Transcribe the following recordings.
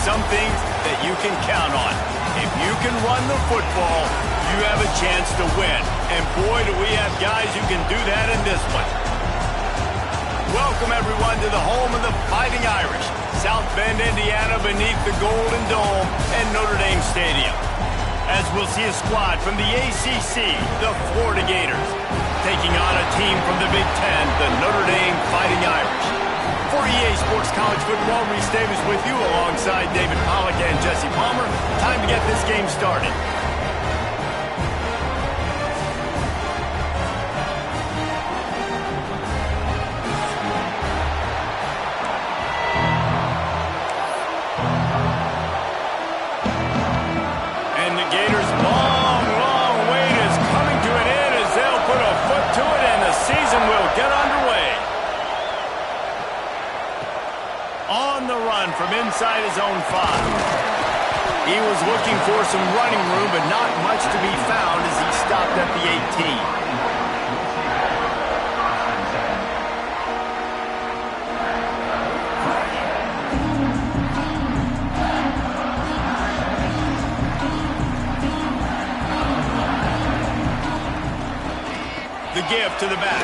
some things that you can count on. If you can run the football, you have a chance to win. And boy, do we have guys who can do that in this one. Welcome, everyone, to the home of the Fighting Irish, South Bend, Indiana, beneath the Golden Dome and Notre Dame Stadium. As we'll see a squad from the ACC, the Florida Gators, taking on a team from the Big Ten, the Notre Dame Fighting Irish. For EA Sports College Football, Reese Davis with you alongside David Pollack and Jesse Palmer. Time to get this game started. From inside his own 5. He was looking for some running room, but not much to be found as he stopped at the 18. The give to the back.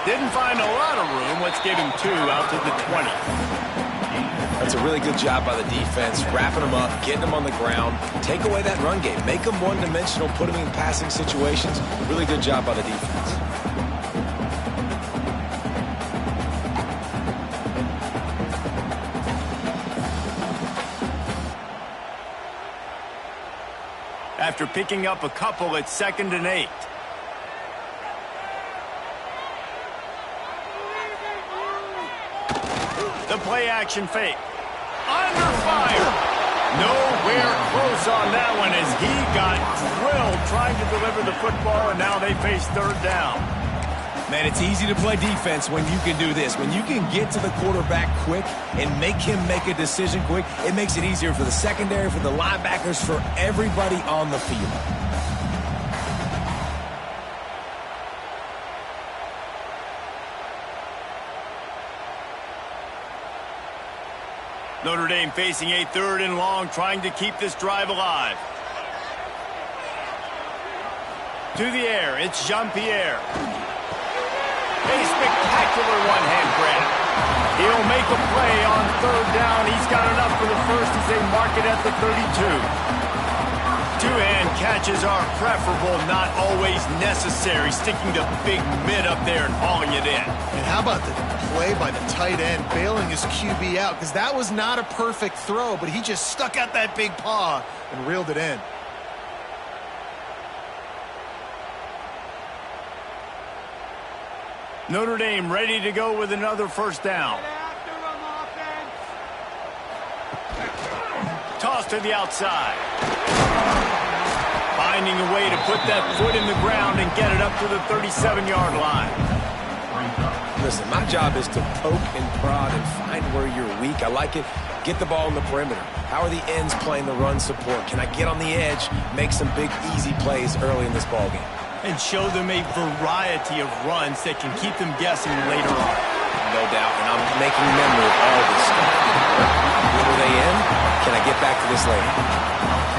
Didn't find a lot of room. Let's give him 2 out to the 20. That's a really good job by the defense, wrapping them up, getting them on the ground. Take away that run game. Make them one-dimensional, put them in passing situations. Really good job by the defense. After picking up a couple, it's 2nd and 8. The play-action fake. Under fire. Nowhere close on that one as he got drilled trying to deliver the football, and now they face 3rd down. Man, it's easy to play defense when you can do this. When you can get to the quarterback quick and make him make a decision quick, it makes it easier for the secondary, for the linebackers, for everybody on the field. Notre Dame facing a 3rd and long, trying to keep this drive alive. To the air, it's Jean-Pierre. A spectacular one-hand grab. He'll make a play on 3rd down. He's got enough for the first as they mark it at the 32. Two-hand catches are preferable, not always necessary. Sticking the big mid up there and hauling it in. And how about the play by the tight end, bailing his QB out? Because that was not a perfect throw, but he just stuck out that big paw and reeled it in. Notre Dame ready to go with another 1st down. Toss to the outside. Finding a way to put that foot in the ground and get it up to the 37-yard line. Listen, my job is to poke and prod and find where you're weak. I like it. Get the ball in the perimeter. How are the ends playing the run support? Can I get on the edge, make some big, easy plays early in this ballgame? And show them a variety of runs that can keep them guessing later on. No doubt, and I'm making memory of all this stuff. When are they in? Can I get back to this later?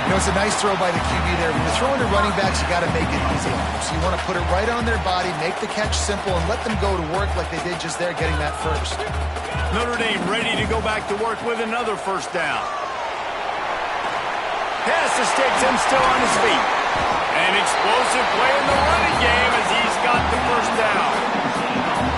You know, it's a nice throw by the QB there. When you're throwing to running backs, you got to make it easy on them. So you want to put it right on their body, make the catch simple, and let them go to work like they did just there, getting that first. Notre Dame ready to go back to work with another 1st down. Pass the sticks and still on his feet. An explosive play in the running game as he's got the 1st down.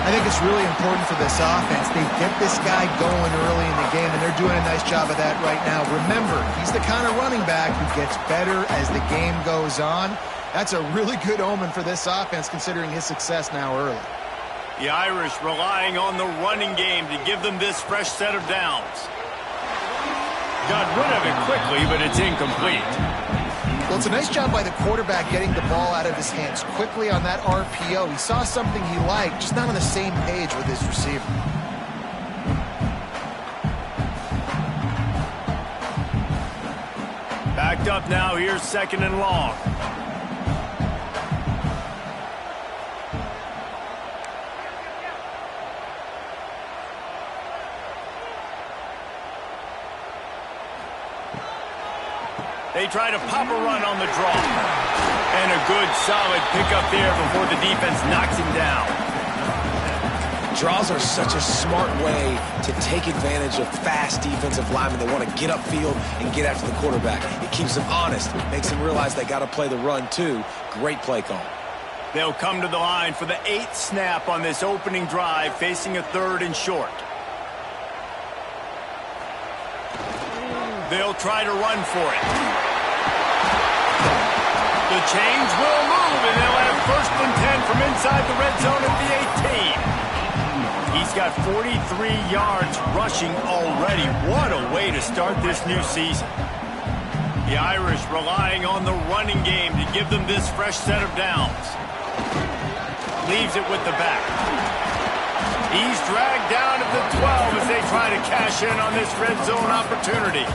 I think it's really important for this offense. They get this guy going early in the game, and they're doing a nice job of that right now. Remember, he's the kind of running back who gets better as the game goes on. That's a really good omen for this offense, considering his success now early. The Irish relying on the running game to give them this fresh set of downs. Got rid of it quickly, but it's incomplete. Well, it's a nice job by the quarterback getting the ball out of his hands quickly on that RPO. He saw something he liked, just not on the same page with his receiver. Backed up now, here's 2nd and long. They try to pop a run on the draw. And a good, solid pickup there before the defense knocks him down. Draws are such a smart way to take advantage of fast defensive linemen that want to get upfield and get after the quarterback. It keeps them honest, makes them realize they got to play the run too. Great play call. They'll come to the line for the 8th snap on this opening drive, facing a 3rd and short. They'll try to run for it. The chains will move, and they'll have 1st and 10 from inside the red zone at the 18. He's got 43 yards rushing already. What a way to start this new season. The Irish relying on the running game to give them this fresh set of downs. Leaves it with the back. He's dragged down at the 12 as they try to cash in on this red zone opportunity.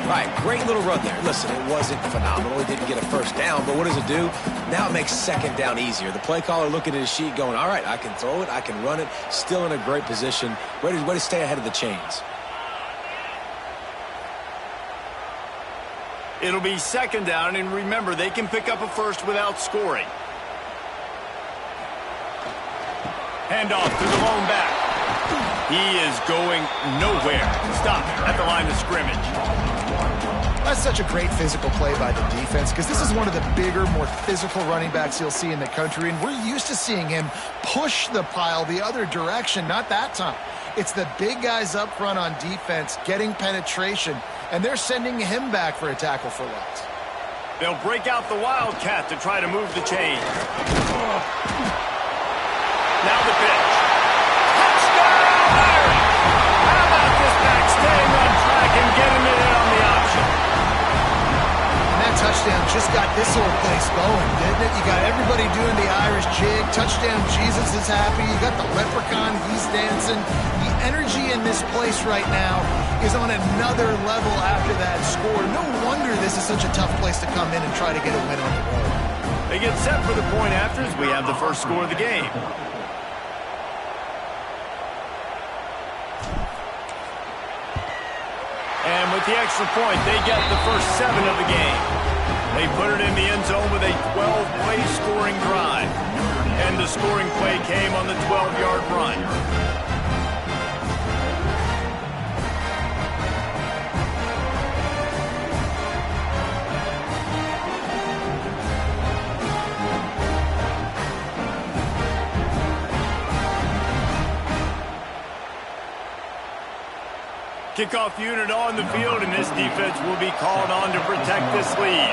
All right, great little run there. Listen, it wasn't phenomenal. He didn't get a 1st down, but what does it do? Now it makes 2nd down easier. The play caller looking at his sheet going, all right, I can throw it, I can run it, still in a great position, ready to stay ahead of the chains. It'll be 2nd down, and remember, they can pick up a 1st without scoring. Handoff to the lone back. He is going nowhere. Stop at the line of scrimmage. That's such a great physical play by the defense because this is one of the bigger, more physical running backs you'll see in the country, and we're used to seeing him push the pile the other direction. Not that time. It's the big guys up front on defense getting penetration, and they're sending him back for a tackle for loss. They'll break out the Wildcat to try to move the chain. Now the pitch. Touchdown, Irish! How about this back staying on track and getting it in on the option? And that touchdown just got this whole place going, didn't it? You got everybody doing the Irish jig. Touchdown Jesus is happy. You got the leprechaun, he's dancing. The energy in this place right now is on another level after that score. No wonder this is such a tough place to come in and try to get a win on the road. They get set for the point after as we have the first score of the game. And with the extra point, they get the first 7 of the game. They put it in the end zone with a 12-play scoring drive. And the scoring play came on the 12-yard run. Kickoff unit on the field, and this defense will be called on to protect this lead.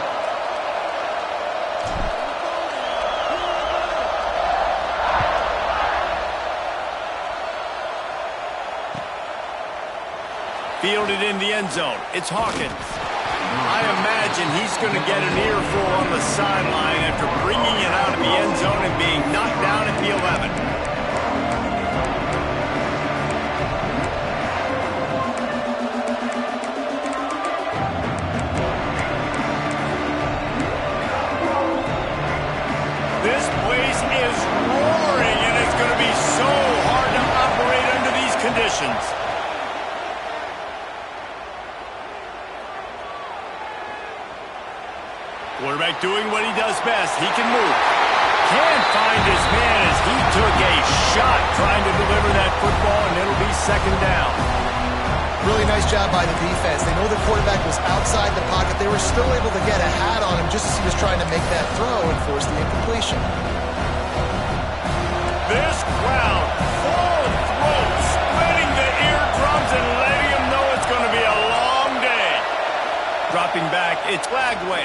Fielded in the end zone. It's Hawkins. I imagine he's going to get an earful on the sideline after bringing it out of the end zone and being knocked down at the 11. This place is roaring, and it's going to be so hard to operate under these conditions. Quarterback doing what he does best. He can move. Can't find his man as he took a shot trying to deliver that football, and it'll be 2nd down. Really nice job by the defense. They know the quarterback was outside the pocket. They were still able to get a hat on him just as he was trying to make that throw and force the incompletion. This crowd, full of throats, spreading the eardrums and letting them know it's going to be a long day. Dropping back, it's Lagway.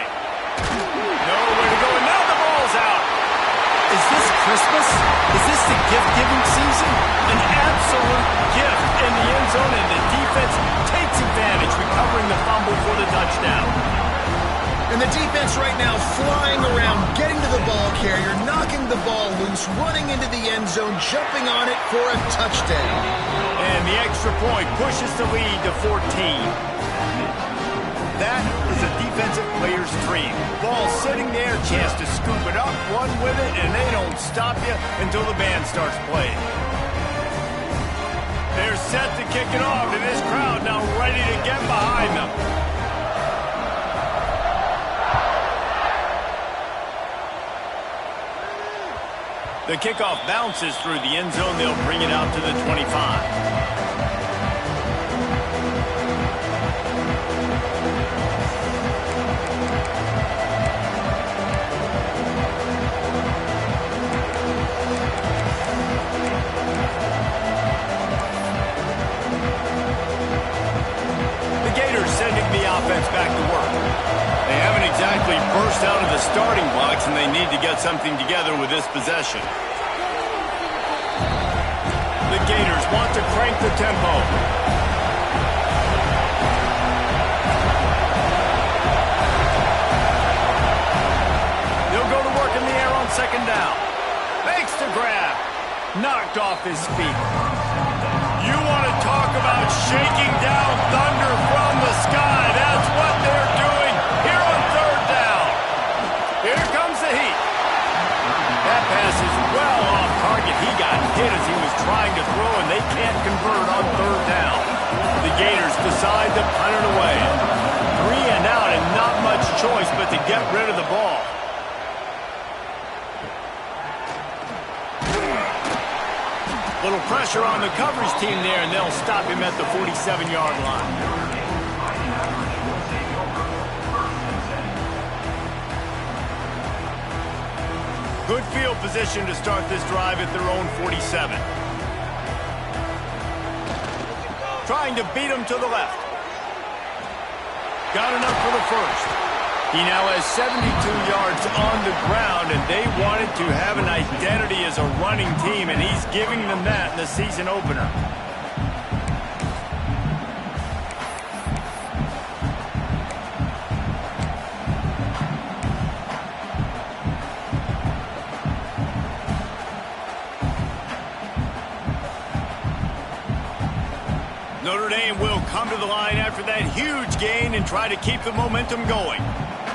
Nowhere to go, and now the ball's out. Is this Christmas? Is this the gift-giving season? An absolute gift in the end zone, and the defense takes advantage, recovering the fumble for the touchdown. And the defense right now flying around, getting to the ball carrier, knocking the ball loose, running into the end zone, jumping on it for a touchdown. And the extra point pushes the lead to 14. That is a defensive player's dream. Ball sitting there, chance to scoop it up, run with it, and they don't stop you until the band starts playing. They're set to kick it off, and this crowd now ready to get behind them. The kickoff bounces through the end zone. They'll bring it out to the 25. Offense back to work. They haven't exactly burst out of the starting blocks, and they need to get something together with this possession. The Gators want to crank the tempo. They'll go to work in the air on second down. Makes the grab. Knocked off his feet. You want to talk about shaking down thunder from the sky. That's what they're doing here on third down. Here comes the heat. That pass is well off target. He got hit as he was trying to throw, and they can't convert on third down. The Gators decide to punt it away. 3 and out, and not much choice but to get rid of the ball. Little pressure on the coverage team there, and they'll stop him at the 47-yard line. Good field position to start this drive at their own 47. Trying to beat him to the left. Got enough for the first. He now has 72 yards on the ground, and they wanted to have an identity as a running team, and he's giving them that in the season opener. Notre Dame will come to the line after that huge gain and try to keep the momentum going.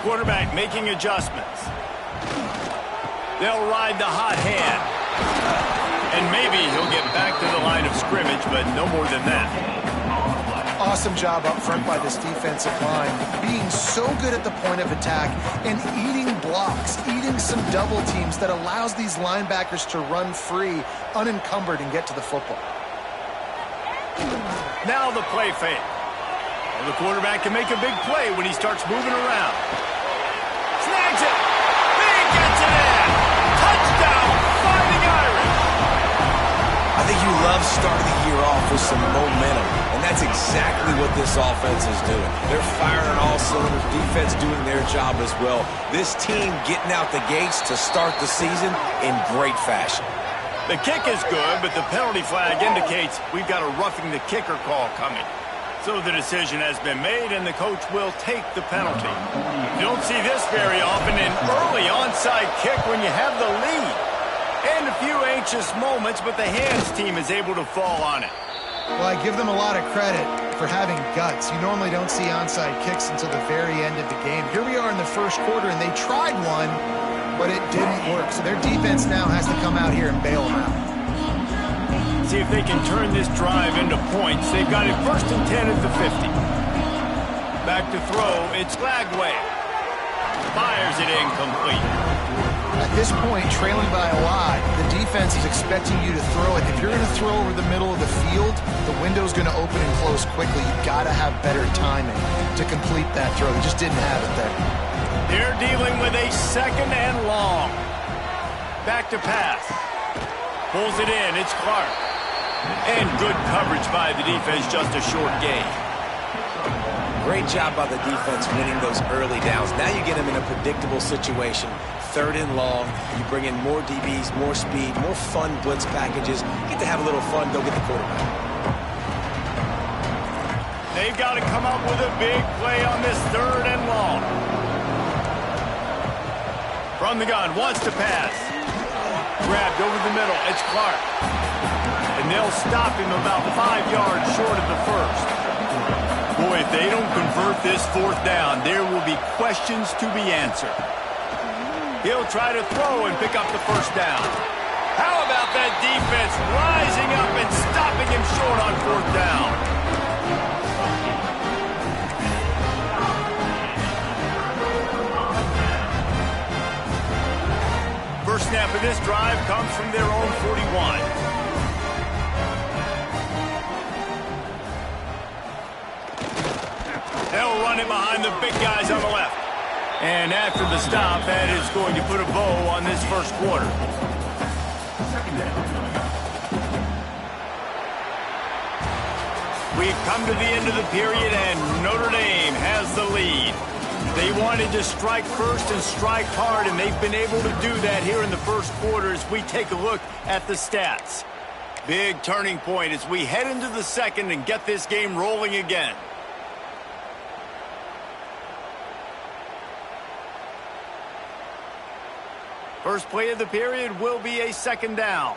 Quarterback making adjustments. They'll ride the hot hand. And maybe he'll get back to the line of scrimmage, but no more than that. Awesome job up front by this defensive line, being so good at the point of attack and eating blocks, eating some double teams that allows these linebackers to run free, unencumbered, and get to the football. Now the play fake. Well, the quarterback can make a big play when he starts moving around. Snags it. He gets it in. Touchdown, Fighting Irish. I think you love starting the year off with some momentum, and that's exactly what this offense is doing. They're firing on all cylinders, defense doing their job as well. This team getting out the gates to start the season in great fashion. The kick is good, but the penalty flag indicates we've got a roughing the kicker call coming. So the decision has been made, and the coach will take the penalty. You don't see this very often, an early onside kick when you have the lead. And a few anxious moments, but the hands team is able to fall on it. Well, I give them a lot of credit for having guts. You normally don't see onside kicks until the very end of the game. Here we are in the first quarter, and they tried one, but it didn't work. So their defense now has to come out here and bail them out. See if they can turn this drive into points. They've got it 1st and 10 at the 50. Back to throw. It's Lagway. Fires it incomplete. At this point, trailing by a lot, the defense is expecting you to throw it. If you're going to throw over the middle of the field, the window's going to open and close quickly. You've got to have better timing to complete that throw. They just didn't have it there. They're dealing with a 2nd and long. Back to pass. Pulls it in. It's Clark. And good coverage by the defense, just a short gain. Great job by the defense winning those early downs. Now you get them in a predictable situation. 3rd and long. You bring in more DBs, more speed, more fun blitz packages. You get to have a little fun, go get the quarterback. They've got to come up with a big play on this 3rd and long. From the gun, wants to pass. Grabbed over the middle. It's Clark. And they'll stop him about 5 yards short of the first. Boy, if they don't convert this 4th down, there will be questions to be answered. He'll try to throw and pick up the 1st down. How about that defense rising up and stopping him short on 4th down? First snap of for this drive comes from their own 41. They'll run it behind the big guys on the left. And after the stop, that is going to put a bow on this first quarter. We've come to the end of the period, and Notre Dame has the lead. They wanted to strike first and strike hard, and they've been able to do that here in the first quarter as we take a look at the stats. Big turning point as we head into the second and get this game rolling again. First play of the period will be a second down.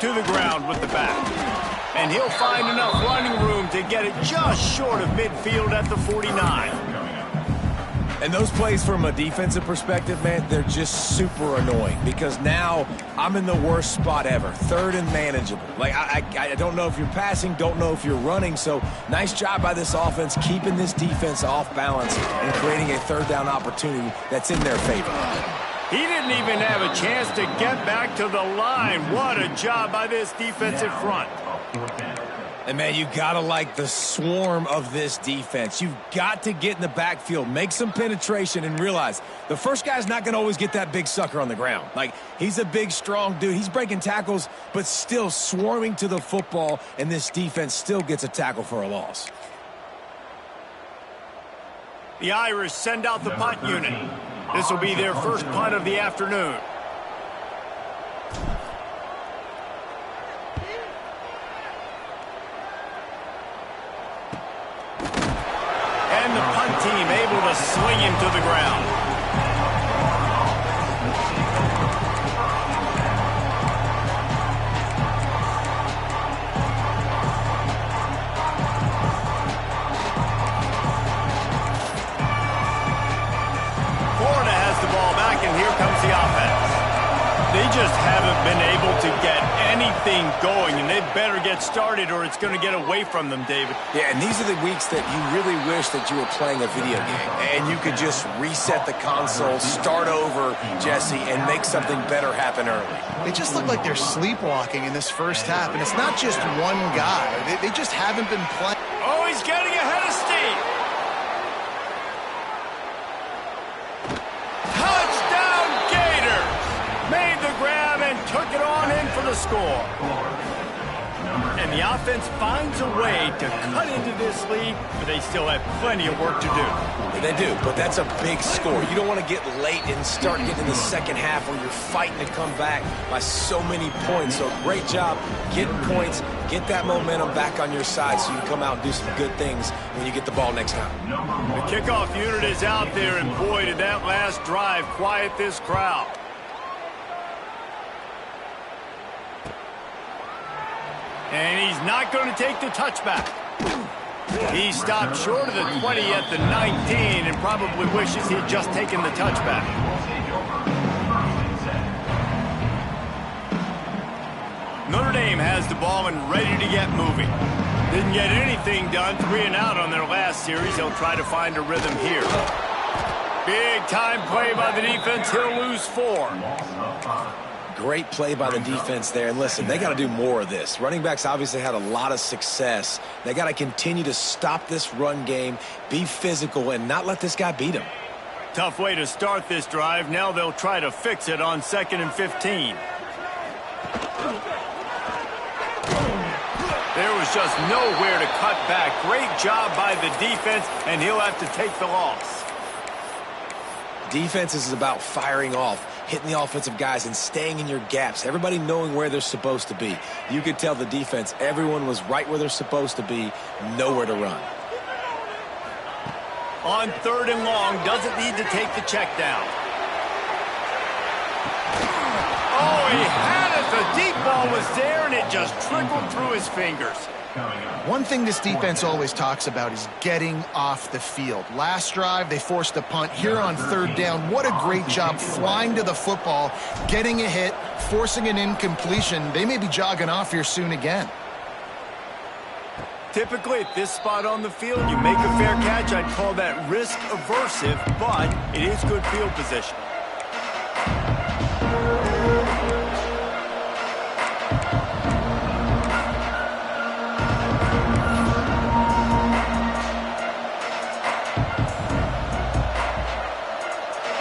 To the ground with the back. And he'll find enough running room to get it just short of midfield at the 49. And those plays from a defensive perspective, man, they're just super annoying because now I'm in the worst spot ever, third and manageable. Like, I don't know if you're passing, don't know if you're running, so nice job by this offense keeping this defense off balance and creating a third down opportunity that's in their favor. He didn't even have a chance to get back to the line. What a job by this defensive front. And, man, you got to like the swarm of this defense. You've got to get in the backfield, make some penetration, and realize the first guy's not going to always get that big sucker on the ground. Like, he's a big, strong dude. He's breaking tackles, but still swarming to the football, and this defense still gets a tackle for a loss. The Irish send out the punt unit. This will be their first punt of the afternoon. And the punt team able to sling him to the ground. Florida has the ball back, and here comes the offense. They just haven't been able to get anything going, and they better get started or it's going to get away from them, David. Yeah, and these are the weeks that you really wish that you were playing a video game and you could just reset the console, start over, Jesse, and make something better happen early. They just look like they're sleepwalking in this first half, and it's not just one guy. They just haven't been playing. Oh, he's getting ahead of steam. Touchdown, Gators! Made the grab and took it on in for the score. And the offense finds a way to cut into this lead, but they still have plenty of work to do. They do, but that's a big score. You don't want to get late and start getting in the second half where you're fighting to come back by so many points. So great job getting points, get that momentum back on your side so you can come out and do some good things when you get the ball next time. The kickoff unit is out there, and boy, did that last drive quiet this crowd. And he's not going to take the touchback. He stopped short of the 20 at the 19 and probably wishes he had just taken the touchback. Notre Dame has the ball and ready to get moving. Didn't get anything done, 3 and out on their last series. They'll try to find a rhythm here. Big time play by the defense. He'll lose 4. Great play by the defense there. And listen, they got to do more of this. Running backs obviously had a lot of success. They got to continue to stop this run game, be physical, and not let this guy beat them. Tough way to start this drive. Now they'll try to fix it on 2nd and 15. There was just nowhere to cut back. Great job by the defense, and he'll have to take the loss. Defense is about firing off, hitting the offensive guys and staying in your gaps, everybody knowing where they're supposed to be. You could tell the defense, everyone was right where they're supposed to be, nowhere to run. On 3rd and long, doesn't need to take the check down. Oh, he had it. The deep ball was there, and it just trickled through his fingers. One thing this defense always talks about is getting off the field. Last drive, they forced a punt. Here on 3rd down, what a great job flying to the football, getting a hit, forcing an incompletion. They may be jogging off here soon again. Typically, at this spot on the field, you make a fair catch. I'd call that risk-aversive, but it is good field position.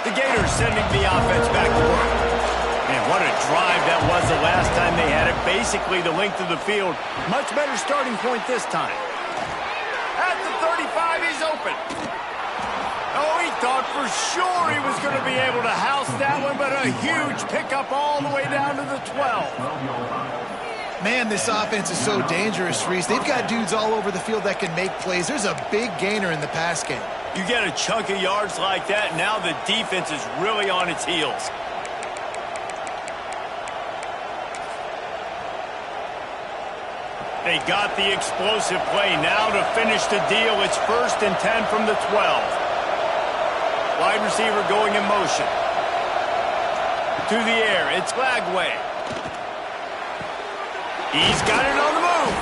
The Gators sending the offense back to work. And what a drive that was the last time they had it. Basically the length of the field. Much better starting point this time. At the 35, he's open. Oh, he thought for sure he was going to be able to house that one, but a huge pickup all the way down to the 12. Man, this offense is so dangerous, Reese. They've got dudes all over the field that can make plays. There's a big gainer in the pass game. You get a chunk of yards like that, now the defense is really on its heels. They got the explosive play. Now to finish the deal, it's 1st and 10 from the 12. Wide receiver going in motion. To the air, it's Lagway. He's got it on the move.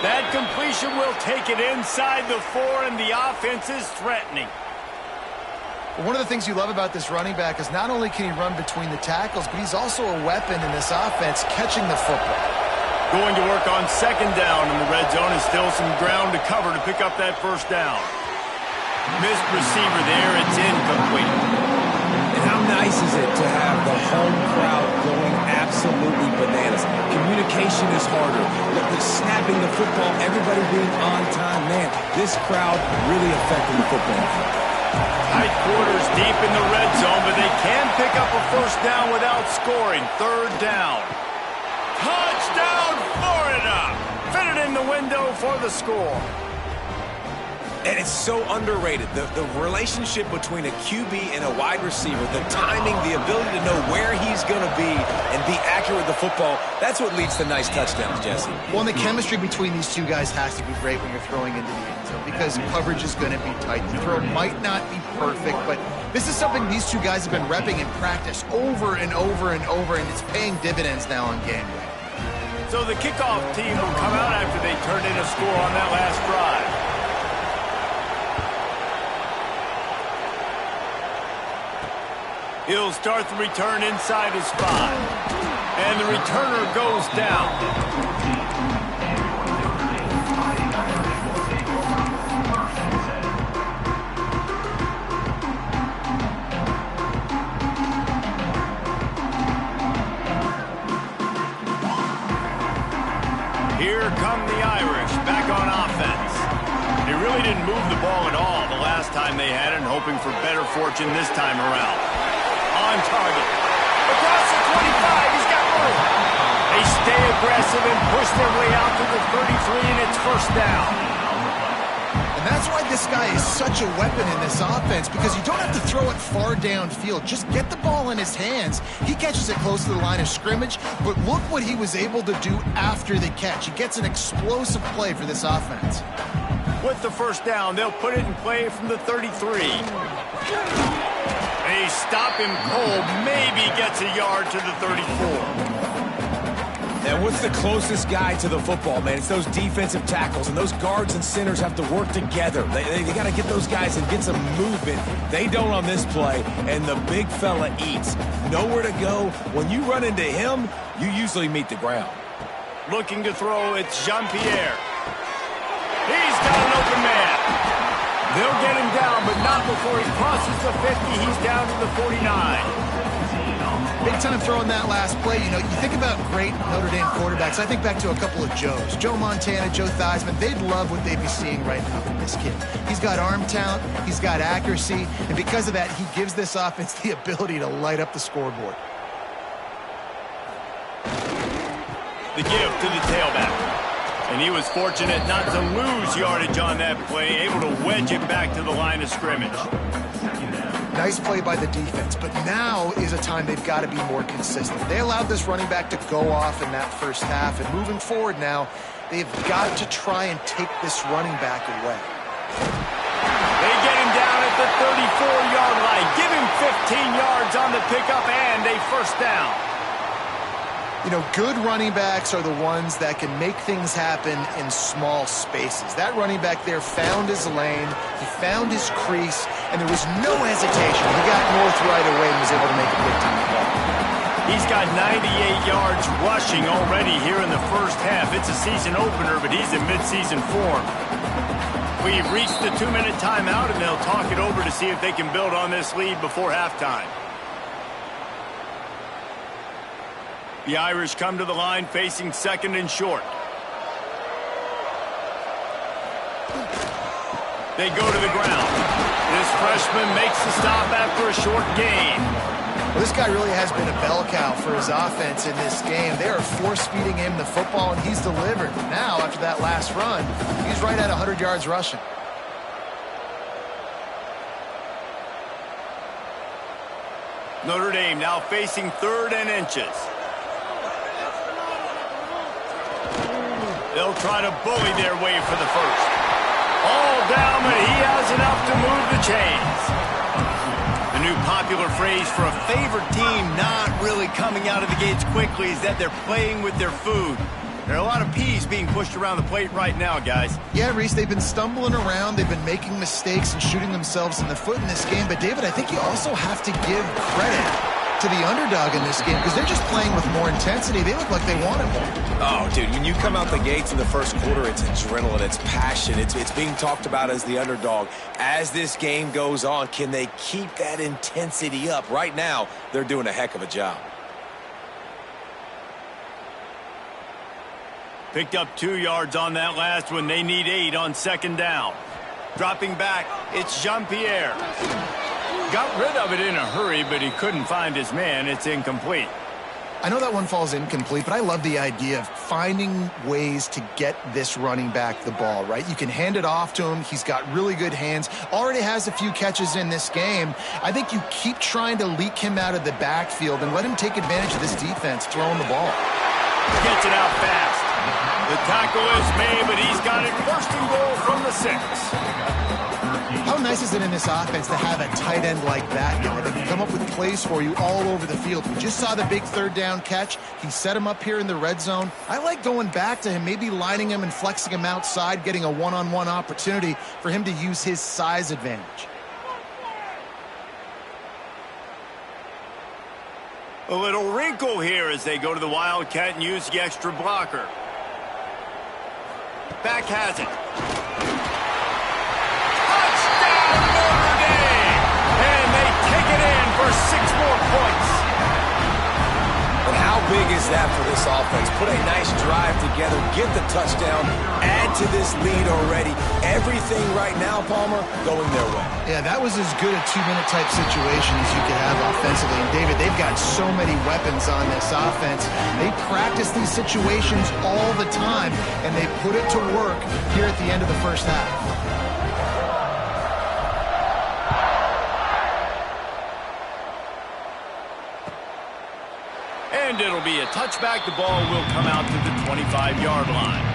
That completion will take it inside the 4, and the offense is threatening. One of the things you love about this running back is not only can he run between the tackles, but he's also a weapon in this offense catching the football. Going to work on 2nd down in the red zone, is still some ground to cover to pick up that 1st down. Missed receiver there, it's incomplete. And how nice is it to have the home crowd going absolutely bananas? Communication is harder. The snapping the football, everybody being on time. Man, this crowd really affecting the football. Tight quarters deep in the red zone, but they can pick up a 1st down without scoring. 3rd down. Touchdown, Florida! Fitted in the window for the score. And it's so underrated. The relationship between a QB and a wide receiver, the timing, the ability to know where he's going to be and be accurate with the football, that's what leads to nice touchdowns, Jesse. Well, and the chemistry between these two guys has to be great when you're throwing into the end zone because coverage is going to be tight. The throw might not be perfect, but this is something these two guys have been repping in practice over and over and over, and it's paying dividends now on game day. So the kickoff team will come out after they turned in a score on that last drive. He'll start the return inside his 5. And the returner goes down. Here come the Irish back on offense. They really didn't move the ball at all the last time they had it, and hoping for better fortune this time around. On target. Across the 25, he's got room. They stay aggressive and push their way out to the 33, and it's 1st down. And that's why this guy is such a weapon in this offense, because you don't have to throw it far downfield. Just get the ball in his hands. He catches it close to the line of scrimmage, but look what he was able to do after the catch. He gets an explosive play for this offense. With the 1st down, they'll put it in play from the 33. They stop him cold, maybe gets a yard to the 34. Now, what's the closest guy to the football, man? It's those defensive tackles, and those guards and centers have to work together. They got to get those guys and get some movement. They don't on this play, and the big fella eats. Nowhere to go. When you run into him, you usually meet the ground. Looking to throw, it's Jean-Pierre. He's got an open man. They'll get him down, but not before he crosses the 50. He's down to the 49. Big time throwing that last play. You know, you think about great Notre Dame quarterbacks. I think back to a couple of Joes. Joe Montana, Joe Theismann. They'd love what they'd be seeing right now from this kid. He's got arm talent. He's got accuracy. And because of that, he gives this offense the ability to light up the scoreboard. The give to the tailback. And he was fortunate not to lose yardage on that play, able to wedge it back to the line of scrimmage. Nice play by the defense, but now is a time they've got to be more consistent. They allowed this running back to go off in that 1st half, and moving forward now, they've got to try and take this running back away. They get him down at the 34-yard line. Give him 15 yards on the pickup and a 1st down. You know, good running backs are the ones that can make things happen in small spaces. That running back there found his lane, he found his crease, and there was no hesitation. He got north right away and was able to make a big-time play. He's got 98 yards rushing already here in the first half. It's a season opener, but he's in midseason form. We've reached the 2-minute timeout, and they'll talk it over to see if they can build on this lead before halftime. The Irish come to the line facing second and short. They go to the ground. This freshman makes the stop after a short gain. Well, this guy really has been a bell cow for his offense in this game. They are force-feeding him the football, and he's delivered. Now, after that last run, he's right at 100 yards rushing. Notre Dame now facing third and inches. They'll try to bully their way for the first. All down, but he has enough to move the chains. The new popular phrase for a favorite team not really coming out of the gates quickly is that they're playing with their food. There are a lot of peas being pushed around the plate right now, guys. Yeah, Reese, they've been stumbling around. They've been making mistakes and shooting themselves in the foot in this game. But, David, I think you also have to give credit to the underdog in this game because they're just playing with more intensity. They look like they want it more. Oh, dude, when you come out the gates in the first quarter, it's adrenaline, it's passion, it's being talked about as the underdog. As this game goes on, can they keep that intensity up? Right now, they're doing a heck of a job. Picked up 2 yards on that last one. They need 8 on second down. Dropping back, it's Jean-Pierre. Got rid of it in a hurry, but he couldn't find his man. It's incomplete. I know that one falls incomplete, but I love the idea of finding ways to get this running back the ball, right? You can hand it off to him. He's got really good hands. Already has a few catches in this game. I think you keep trying to leak him out of the backfield and let him take advantage of this defense throwing the ball. Gets it out fast. The tackle is made, but he's got it first and goal from the 6. How nice is it in this offense to have a tight end like that, you know, that can come up with plays for you all over the field? We just saw the big third down catch. He set him up here in the red zone. I like going back to him, maybe lining him and flexing him outside, getting a one-on-one opportunity for him to use his size advantage. A little wrinkle here as they go to the Wildcat and use the extra blocker. Back has it. Touchdown, Notre Dame! And they take it in for 6 more points. And how big is that for this offense? Put a nice drive together, get the touchdown, add to this lead already. Everything right now, Palmer, going their way. Yeah, that was as good a 2-minute type situation as you could have offensively. And, David, they've got so many weapons on this offense. They practice these situations all the time, and they put it to work here at the end of the first half. And it'll be a touchback. The ball will come out to the 25-yard line.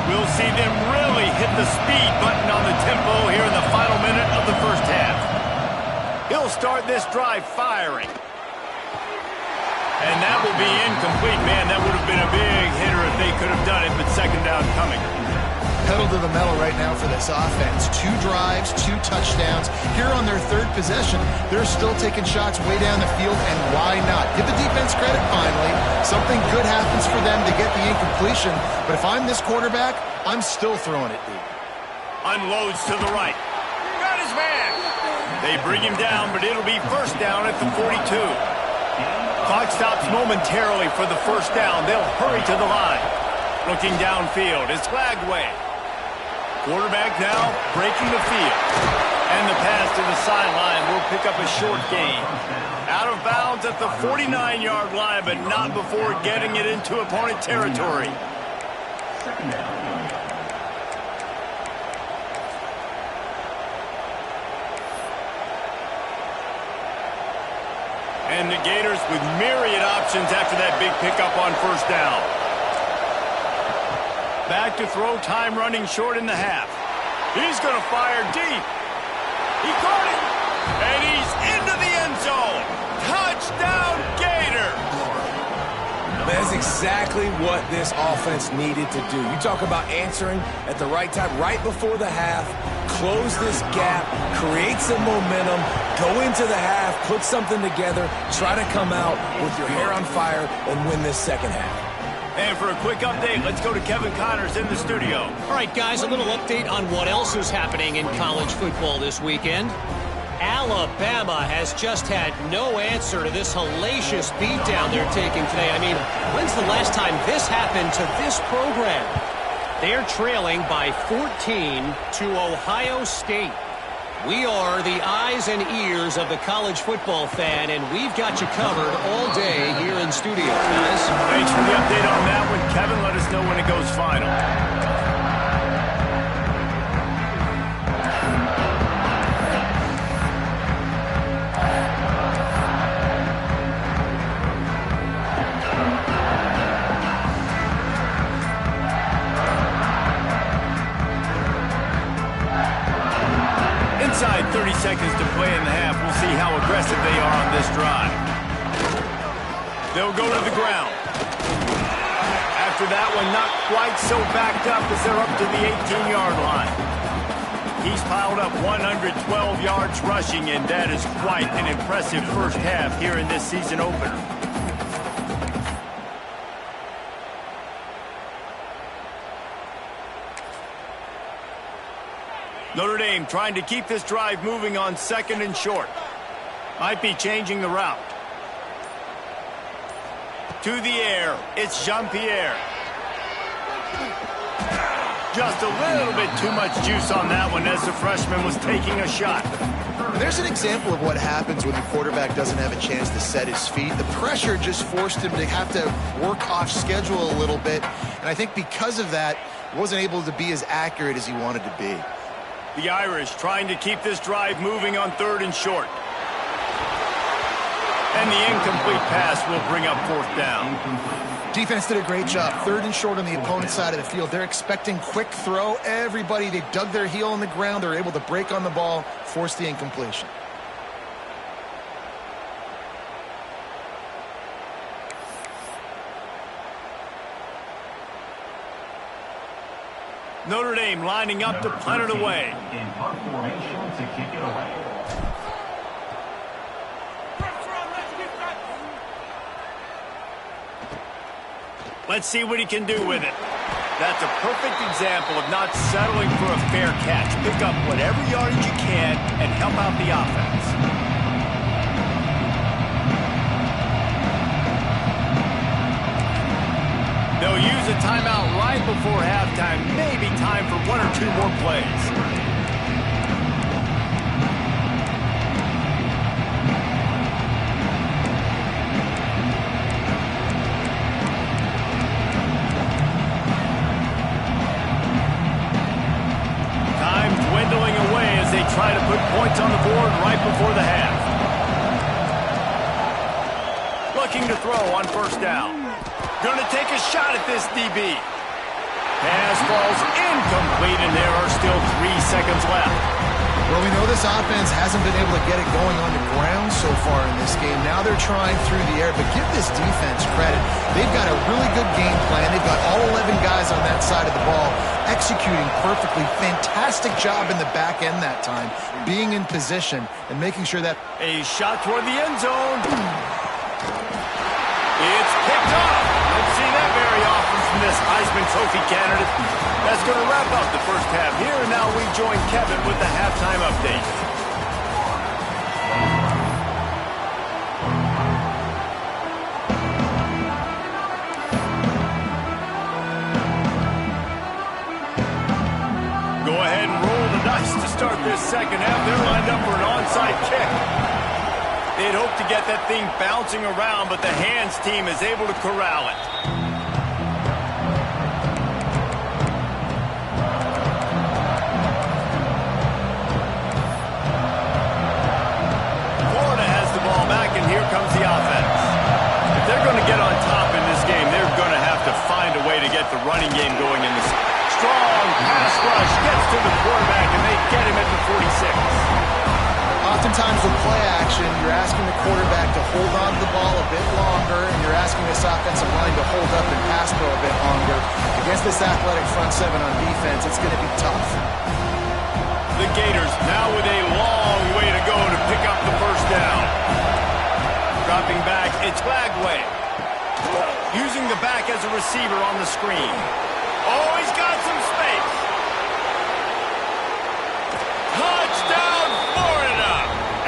We'll see them really hit the speed button on the tempo here in the final minute of the first half. He'll start this drive firing. And that will be incomplete. Man, that would have been a big hitter if they could have done it, but second down coming. Pedal to the metal right now for this offense. 2 drives, 2 touchdowns. Here on their third possession, they're still taking shots way down the field, and why not? Give the defense credit finally. Something good happens for them to get the incompletion, but if I'm this quarterback, I'm still throwing it deep. Unloads to the right. Got his man. They bring him down, but it'll be first down at the 42. Clock stops momentarily for the first down. They'll hurry to the line. Looking downfield, it's Lagway. Quarterback now breaking the field. And the pass to the sideline will pick up a short gain. Out of bounds at the 49-yard line, but not before getting it into opponent territory. And the Gators with myriad options after that big pickup on first down. Back to throw, time running short in the half. He's going to fire deep. He caught it. And he's into the end zone. Touchdown, Gator. That's exactly what this offense needed to do. You talk about answering at the right time, right before the half, close this gap, create some momentum, go into the half, put something together, try to come out with your hair on fire and win this second half. And for a quick update, let's go to Kevin Connors in the studio. All right, guys, a little update on what else is happening in college football this weekend. Alabama has just had no answer to this hellacious beatdown they're taking today. I mean, when's the last time this happened to this program? They're trailing by 14 to Ohio State. We are the eyes and ears of the college football fan, and we've got you covered all day here in studio, guys. Thanks for the update on that one, Kevin. Let us know when it goes final. Inside 30 seconds to play in the half. We'll see how aggressive they are on this drive. They'll go to the ground. After that one, not quite so backed up as they're up to the 18-yard line. He's piled up 112 yards rushing, and that is quite an impressive first half here in this season opener. Notre Dame trying to keep this drive moving on second and short. Might be changing the route. To the air, it's Jean-Pierre. Just a little bit too much juice on that one as the freshman was taking a shot. There's an example of what happens when the quarterback doesn't have a chance to set his feet. The pressure just forced him to have to work off schedule a little bit. And I think because of that, he wasn't able to be as accurate as he wanted to be. The Irish trying to keep this drive moving on third and short. And the incomplete pass will bring up fourth down. Defense did a great job. Third and short on the opponent's side of the field. They're expecting quick throw. Everybody, they dug their heel on the ground. They're able to break on the ball, force the incompletion. Notre Dame lining up to punt it away. In punt formation to kick it away. Let's see what he can do with it. That's a perfect example of not settling for a fair catch. Pick up whatever yardage you can and help out the offense. They'll use a timeout right before halftime. Maybe time for one or two more plays. Try to put points on the board right before the half. Looking to throw on first down. Going to take a shot at this DB. Pass falls incomplete, and there are still 3 seconds left. Well, we know this offense hasn't been able to get it going on the ground so far in this game. Now they're trying through the air, but give this defense credit. They've got a really good game plan. They've got all 11 guys on that side of the ball executing perfectly. Fantastic job in the back end that time, being in position and making sure that... A shot toward the end zone. It's picked off. Don't see that very often from this Heisman Trophy candidate. That's going to wrap up the first half here, and now we join Kevin with the halftime update. Go ahead and roll the dice to start this second half. They're lined up for an onside kick. They'd hope to get that thing bouncing around, but the hands team is able to corral it. Florida has the ball back, and here comes the offense. If they're going to get on top in this game, they're going to have to find a way to get the running game going in moves. Strong pass rush gets to the quarterback, and they get him at the 46. Oftentimes with play action, you're asking the quarterback to hold on to the ball a bit longer, and you're asking this offensive line to hold up and pass pro a bit longer. Against this athletic front seven on defense, it's going to be tough. The Gators now with a long way to go to pick up the first down. Dropping back, it's Bagway. Using the back as a receiver on the screen. Oh, he's got some space. Touchdown, Florida.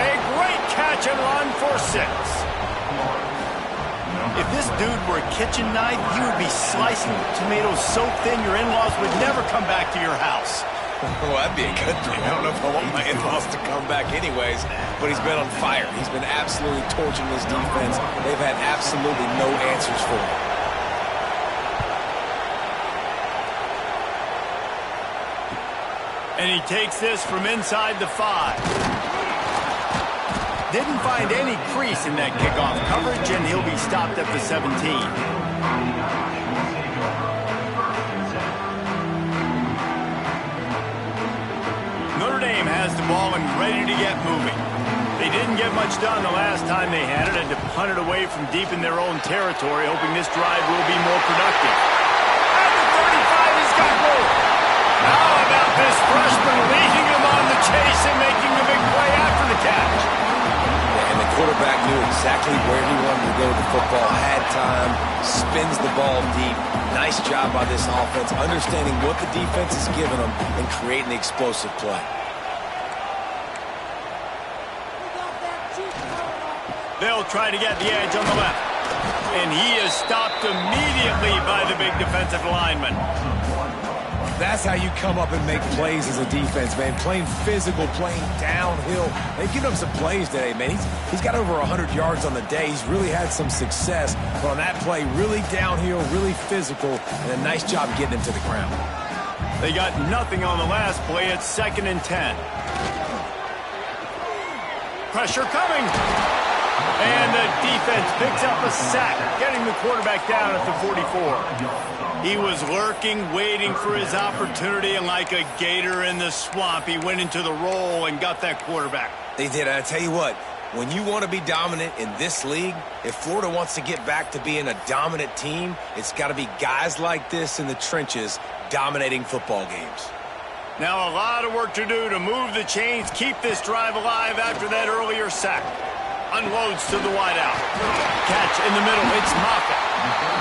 A great catch and run for 6. If this dude were a kitchen knife, he would be slicing tomatoes so thin your in-laws would never come back to your house. Well, that'd be a good thing. I don't know if I want my in-laws to come back anyways, but he's been on fire. He's been absolutely torching this defense. They've had absolutely no answers for him. And he takes this from inside the 5. Didn't find any crease in that kickoff coverage, and he'll be stopped at the 17. Notre Dame has the ball and ready to get moving. They didn't get much done the last time they had it, and to punt it away from deep in their own territory, hoping this drive will be more productive. At the 35, he's got room. How about this freshman leading him on the chase and making the big play after the catch? And the quarterback knew exactly where he wanted to go with the football, had time, spins the ball deep. Nice job by this offense, understanding what the defense is giving them and creating the explosive play. They'll try to get the edge on the left. And he is stopped immediately by the big defensive lineman. That's how you come up and make plays as a defense, man. Playing physical, playing downhill. They've given him some plays today, man. He's got over 100 yards on the day. He's really had some success. But on that play, really downhill, really physical, and a nice job getting him to the ground. They got nothing on the last play. It's 2nd and 10. Pressure coming. And the defense picks up a sack, getting the quarterback down at the 44. He was lurking, waiting for his opportunity, and like a gator in the swamp, he went into the roll and got that quarterback. They did. I tell you what, when you want to be dominant in this league, if Florida wants to get back to being a dominant team, it's got to be guys like this in the trenches dominating football games. Now a lot of work to do to move the chains, keep this drive alive after that earlier sack. Unloads to the wideout. Catch in the middle. It's Moffitt.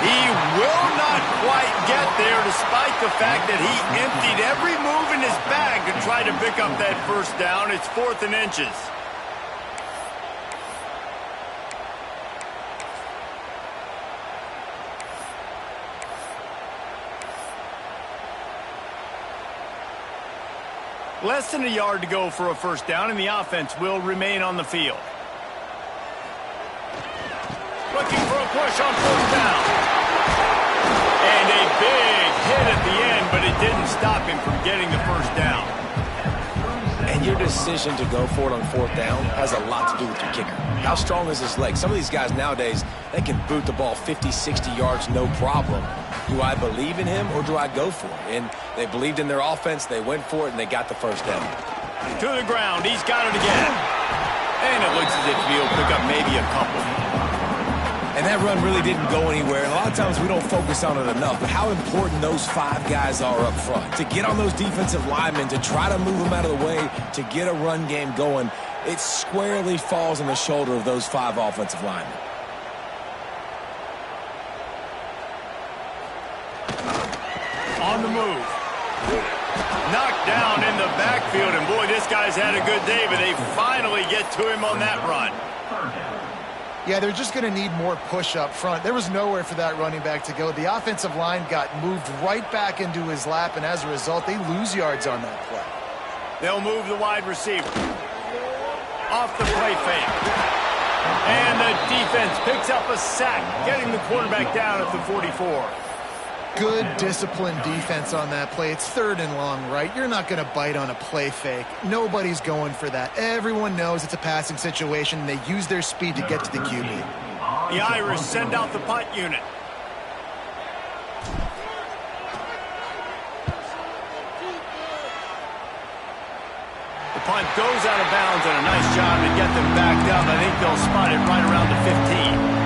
He will not quite get there despite the fact that he emptied every move in his bag to try to pick up that first down. It's 4th and inches. Less than a yard to go for a first down, and the offense will remain on the field. Looking for a push on 4th down. And a big hit at the end, but it didn't stop him from getting the first down. And your decision to go for it on 4th down has a lot to do with your kicker. How strong is his leg? Some of these guys nowadays, they can boot the ball 50, 60 yards, no problem. Do I believe in him or do I go for it? And they believed in their offense, they went for it, and they got the first down. To the ground, he's got it again. And it looks as if he'll pick up maybe a couple. And that run really didn't go anywhere. And a lot of times we don't focus on it enough. But how important those 5 guys are up front. To get on those defensive linemen, to try to move them out of the way, to get a run game going, it squarely falls on the shoulder of those 5 offensive linemen. On the move. Knocked down in the backfield. And boy, this guy's had a good day, but they finally get to him on that run. Yeah, they're just going to need more push up front. There was nowhere for that running back to go. The offensive line got moved right back into his lap, and as a result, they lose yards on that play. They'll move the wide receiver. Off the play fake. And the defense picks up a sack, getting the quarterback down at the 44. Good disciplined defense on that play. It's 3rd and long, right? You're not going to bite on a play fake. Nobody's going for that. Everyone knows it's a passing situation, and they use their speed to get to the QB. The Irish send out the punt unit. punt goes out of bounds, and a nice job to get them backed up. I think they'll spot it right around the 15.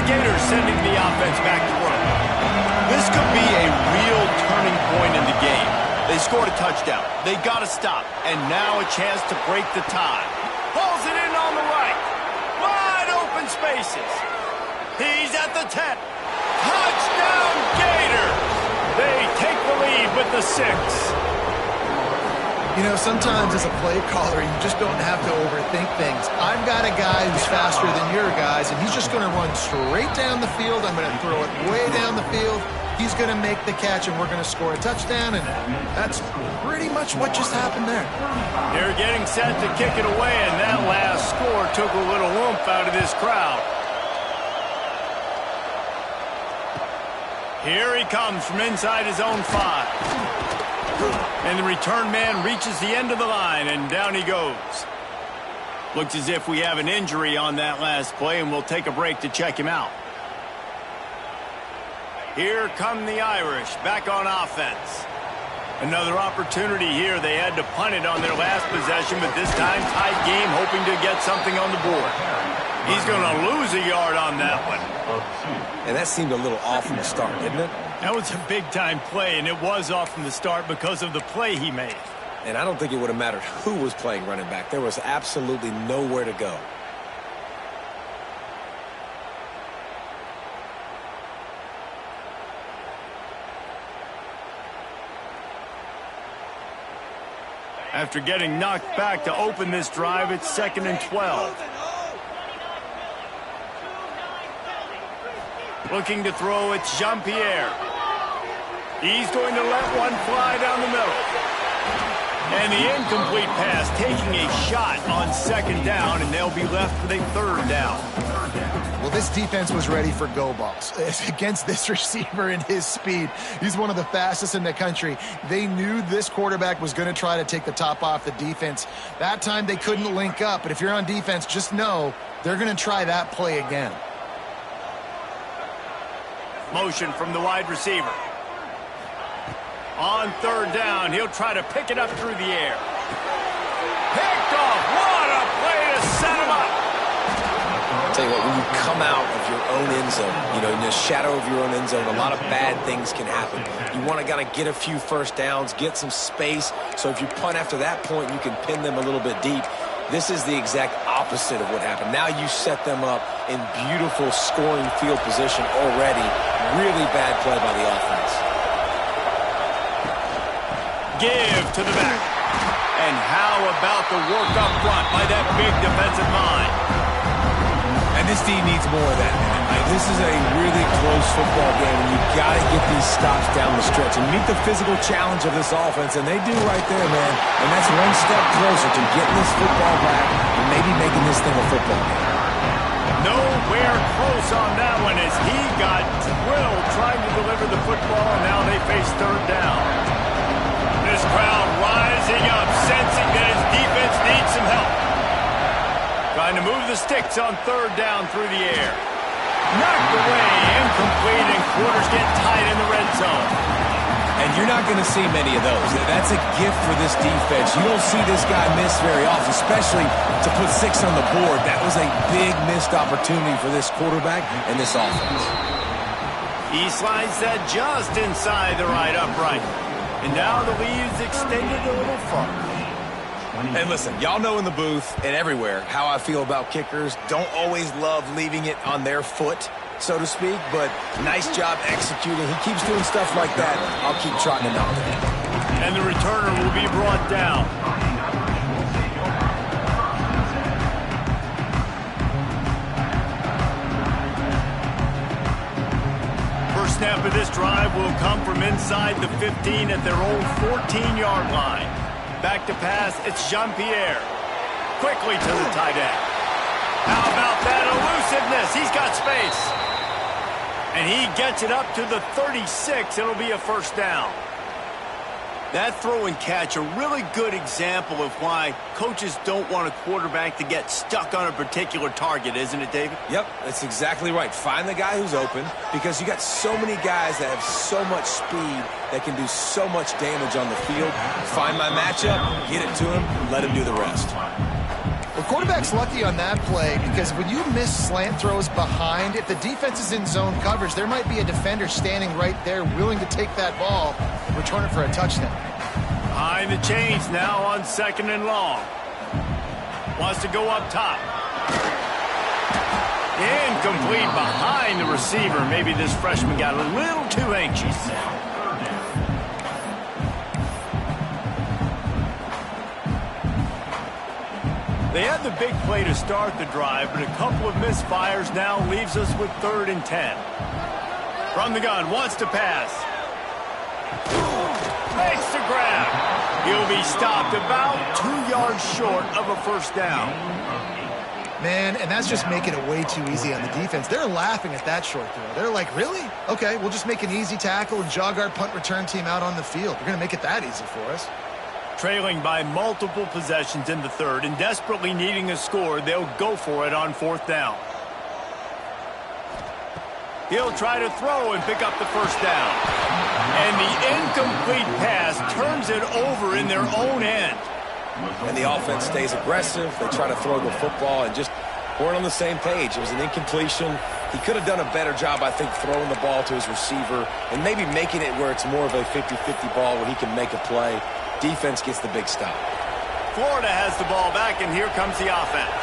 Gators sending the offense back to work. This could be a real turning point in the game. They scored a touchdown. They got to stop. And now a chance to break the tie. Pulls it in on the right. Wide open spaces. He's at the 10. Touchdown Gators! They take the lead with the 6. You know, sometimes as a play caller, you just don't have to overthink things. I've got a guy who's faster than your guys, and he's just going to run straight down the field. I'm going to throw it way down the field. He's going to make the catch, and we're going to score a touchdown, and that's pretty much what just happened there. They're getting set to kick it away, and that last score took a little oomph out of this crowd. Here he comes from inside his own 5. And the return man reaches the end of the line, and down he goes. Looks as if we have an injury on that last play, and we'll take a break to check him out. Here come the Irish, back on offense. Another opportunity here. They had to punt it on their last possession, but this time tied game, hoping to get something on the board. He's going to lose a yard on that one. And that seemed a little off from the start, didn't it? That was a big-time play, and it was off from the start because of the play he made. And I don't think it would have mattered who was playing running back. There was absolutely nowhere to go. After getting knocked back to open this drive, it's 2nd and 12. Looking to throw, it's Jean-Pierre. He's going to let one fly down the middle. And the incomplete pass taking a shot on 2nd down, and they'll be left with a 3rd down. Well, this defense was ready for go balls. Against this receiver and his speed, he's one of the fastest in the country. They knew this quarterback was going to try to take the top off the defense. That time they couldn't link up, but if you're on defense, just know they're going to try that play again. Motion from the wide receiver. On 3rd down, he'll try to pick it up through the air. Picked off. What a play to set him up. I'll tell you what, when you come out of your own end zone, you know, in the shadow of your own end zone, a lot of bad things can happen. You want to kind of get a few first downs, get some space, so if you punt after that point, you can pin them a little bit deep. This is the exact opposite of what happened. Now you set them up in beautiful scoring field position already. Really bad play by the offense. Give to the back. And how about the work up front by that big defensive line? And this team needs more of that, man. Like, this is a really close football game, and you've got to get these stops down the stretch and meet the physical challenge of this offense, and they do right there, man. And that's one step closer to getting this football back and maybe making this thing a football game. Nowhere close on that one as he got drilled trying to deliver the football, and now they face 3rd down. This crowd rising up, sensing that his defense needs some help. Trying to move the sticks on 3rd down through the air. Knocked away, incomplete, and quarters get tight in the red zone. And you're not going to see many of those. That's a gift for this defense. You don't see this guy miss very often, especially to put 6 on the board. That was a big missed opportunity for this quarterback and this offense. He slides that just inside the right upright. And now the lead's extended a little farther. And listen, y'all know in the booth and everywhere how I feel about kickers. Don't always love leaving it on their foot, so to speak, but nice job executing. He keeps doing stuff like that. I'll keep trotting him out. And the returner will be brought down. First snap of this drive will come from inside the 15 at their own 14-yard line. Back to pass, it's Jean-Pierre. Quickly to the tight end. How about that elusiveness? He's got space. And he gets it up to the 36. It'll be a 1st down. That throw and catch, a really good example of why coaches don't want a quarterback to get stuck on a particular target, isn't it, David? Yep, that's exactly right. Find the guy who's open, because you got so many guys that have so much speed that can do so much damage on the field. Find my matchup, get it to him, let him do the rest. The quarterback's lucky on that play because when you miss slant throws behind, if the defense is in zone coverage, there might be a defender standing right there willing to take that ball and return it for a touchdown. Behind the chains now on 2nd and long. Wants to go up top. Incomplete behind the receiver. Maybe this freshman got a little too anxious. They had the big play to start the drive, but a couple of misfires now leaves us with 3rd and 10. From the gun, wants to pass. Makes the grab. He'll be stopped about 2 yards short of a first down. Man, and that's just making it way too easy on the defense. They're laughing at that short throw. They're like, really? Okay, we'll just make an easy tackle and jog our punt return team out on the field. We're going to make it that easy for us. Trailing by multiple possessions in the 3rd and desperately needing a score, they'll go for it on 4th down. He'll try to throw and pick up the first down. And the incomplete pass turns it over in their own end. And the offense stays aggressive. They try to throw the football and just weren't on the same page. It was an incompletion. He could have done a better job, I think, throwing the ball to his receiver and maybe making it where it's more of a 50-50 ball where he can make a play. Defense gets the big stop. Florida has the ball back, and here comes the offense.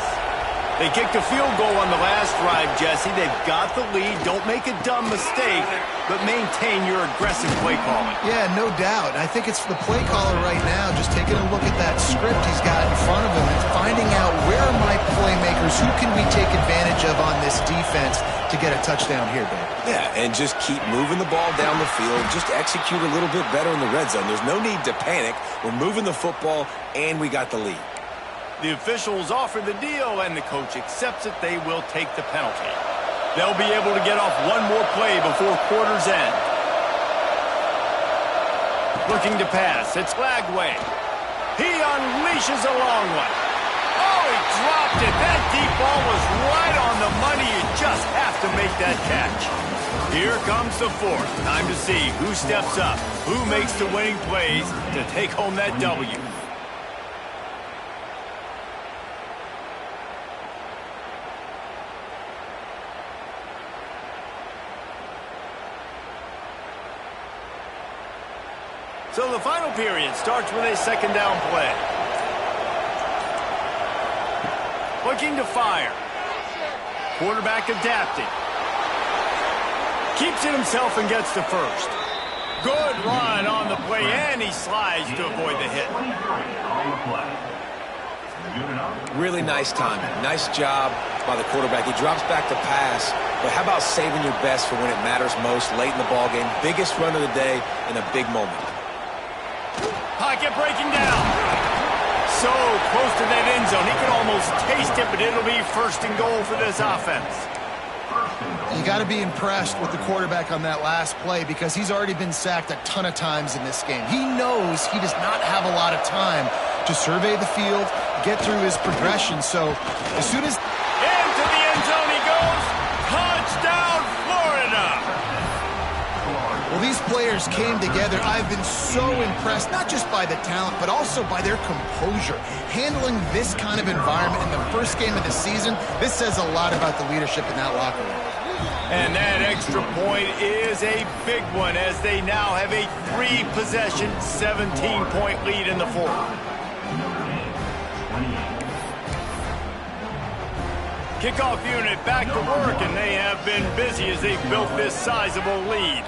They kicked a field goal on the last drive, Jesse. They've got the lead. Don't make a dumb mistake, but maintain your aggressive play calling. Yeah, no doubt. I think it's the play caller right now just taking a look at that script he's got in front of him and finding out where are my playmakers, who can we take advantage of on this defense to get a touchdown here, Dave. Yeah, and just keep moving the ball down the field. Just execute a little bit better in the red zone. There's no need to panic. We're moving the football, and we got the lead. The officials offer the deal, and the coach accepts it. They will take the penalty. They'll be able to get off one more play before quarter's end. Looking to pass. It's Lagway. He unleashes a long one. Oh, he dropped it. That deep ball was right on the money. You just have to make that catch. Here comes the 4th. Time to see who steps up, who makes the winning plays to take home that W. So the final period starts with a 2nd down play. Looking to fire. Quarterback adapting. Keeps it himself and gets the first. Good run on the play, and he slides to avoid the hit. Really nice timing. Nice job by the quarterback. He drops back to pass, but how about saving your best for when it matters most late in the ballgame? Biggest run of the day in a big moment. Pocket breaking down. So close to that end zone. He can almost taste it, but it'll be 1st and goal for this offense. You got to be impressed with the quarterback on that last play because he's already been sacked a ton of times in this game. He knows he does not have a lot of time to survey the field, get through his progression. So as soon as... Into the end zone he goes. Touchdown, Florida. Well, these players came together. I've been so impressed, not just by the talent, but also by their composure. Handling this kind of environment in the first game of the season, this says a lot about the leadership in that locker room. And that extra point is a big one as they now have a 3-possession, 17-point lead in the 4th. Kickoff unit back to work, and they have been busy as they've built this sizable lead.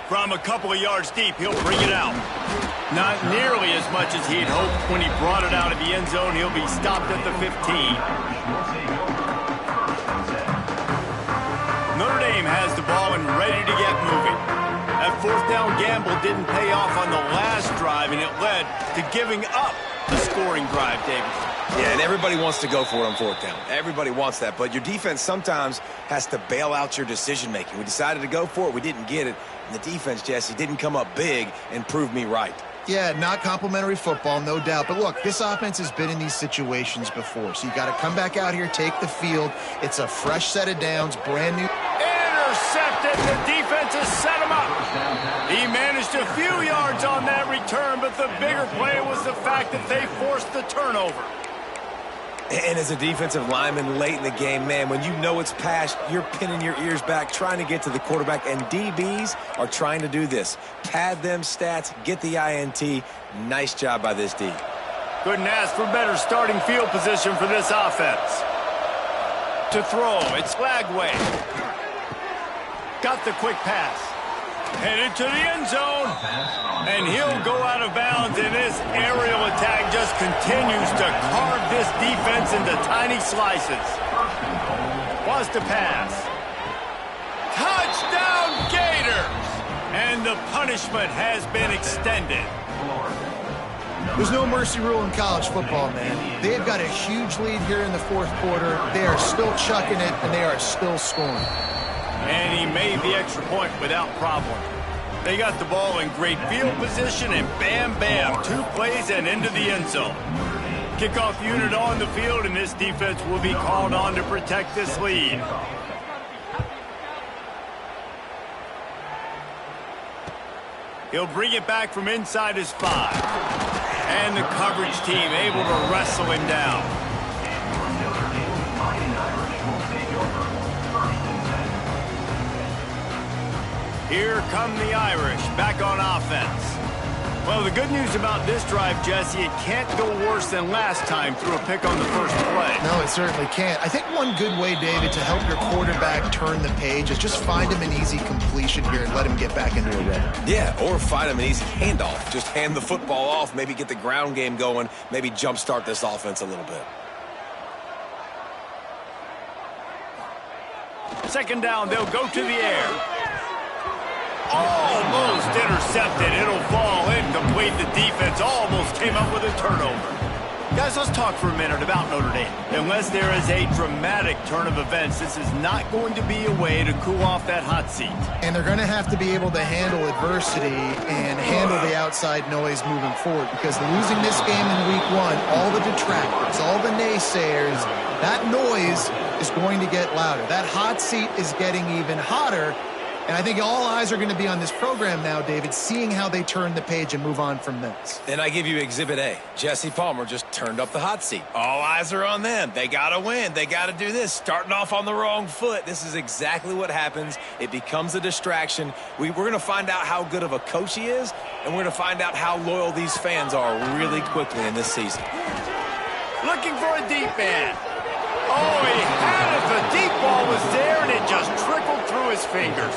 From a couple of yards deep, he'll bring it out. Not nearly as much as he'd hoped when he brought it out of the end zone. He'll be stopped at the 15. Notre Dame has the ball and ready to get moving. That 4th down gamble didn't pay off on the last drive, and it led to giving up the scoring drive, Davis. Yeah, and everybody wants to go for it on fourth down. Everybody wants that, but your defense sometimes has to bail out your decision-making. We decided to go for it. We didn't get it. And the defense, Jesse, didn't come up big and prove me right. Yeah, not complimentary football, no doubt. But look, this offense has been in these situations before. So you got to come back out here, take the field. It's a fresh set of downs, brand new. Intercepted. The defense has set him up. He managed a few yards on that return, but the bigger play was the fact that they forced the turnover. And as a defensive lineman late in the game, man, when you know it's past, you're pinning your ears back, trying to get to the quarterback, and DBs are trying to do this. Pad them stats, get the INT. Nice job by this D. Couldn't ask for better starting field position for this offense. To throw, it's Lagway. Got the quick pass. Headed to the end zone. And he'll go out of bounds, and this aerial attack just continues to carve this defense into tiny slices. Was to pass. Touchdown, Gators! And the punishment has been extended. There's no mercy rule in college football, man. They've got a huge lead here in the fourth quarter. They are still chucking it, and they are still scoring. And he made the extra point without problem. They got the ball in great field position, and bam, bam, 2 plays and into the end zone. Kickoff unit on the field, and this defense will be called on to protect this lead. He'll bring it back from inside his 5. And the coverage team able to wrestle him down. Here come the Irish, back on offense. Well, the good news about this drive, Jesse, it can't go worse than last time through a pick on the first play. No, it certainly can't. I think one good way, David, to help your quarterback turn the page is just find him an easy completion here and let him get back into a rhythm. Yeah, or find him an easy handoff. Just hand the football off, maybe get the ground game going, maybe jumpstart this offense a little bit. Second down, they'll go to the air. Almost intercepted. It'll fall incomplete. The defense almost came up with a turnover. Guys, let's talk for a minute about Notre Dame. Unless there is a dramatic turn of events, this is not going to be a way to cool off that hot seat. And they're going to have to be able to handle adversity and handle the outside noise moving forward, because losing this game in week 1, all the detractors, all the naysayers, that noise is going to get louder. That hot seat is getting even hotter. And I think all eyes are going to be on this program now, David, seeing how they turn the page and move on from this. Then I give you Exhibit A. Jesse Palmer just turned up the hot seat. All eyes are on them. They got to win. They got to do this. Starting off on the wrong foot. This is exactly what happens. It becomes a distraction. We're going to find out how good of a coach he is, and we're going to find out how loyal these fans are really quickly in this season. Looking for a deep man. Oh, he had it. The deep ball was there, and it just trickled through his fingers.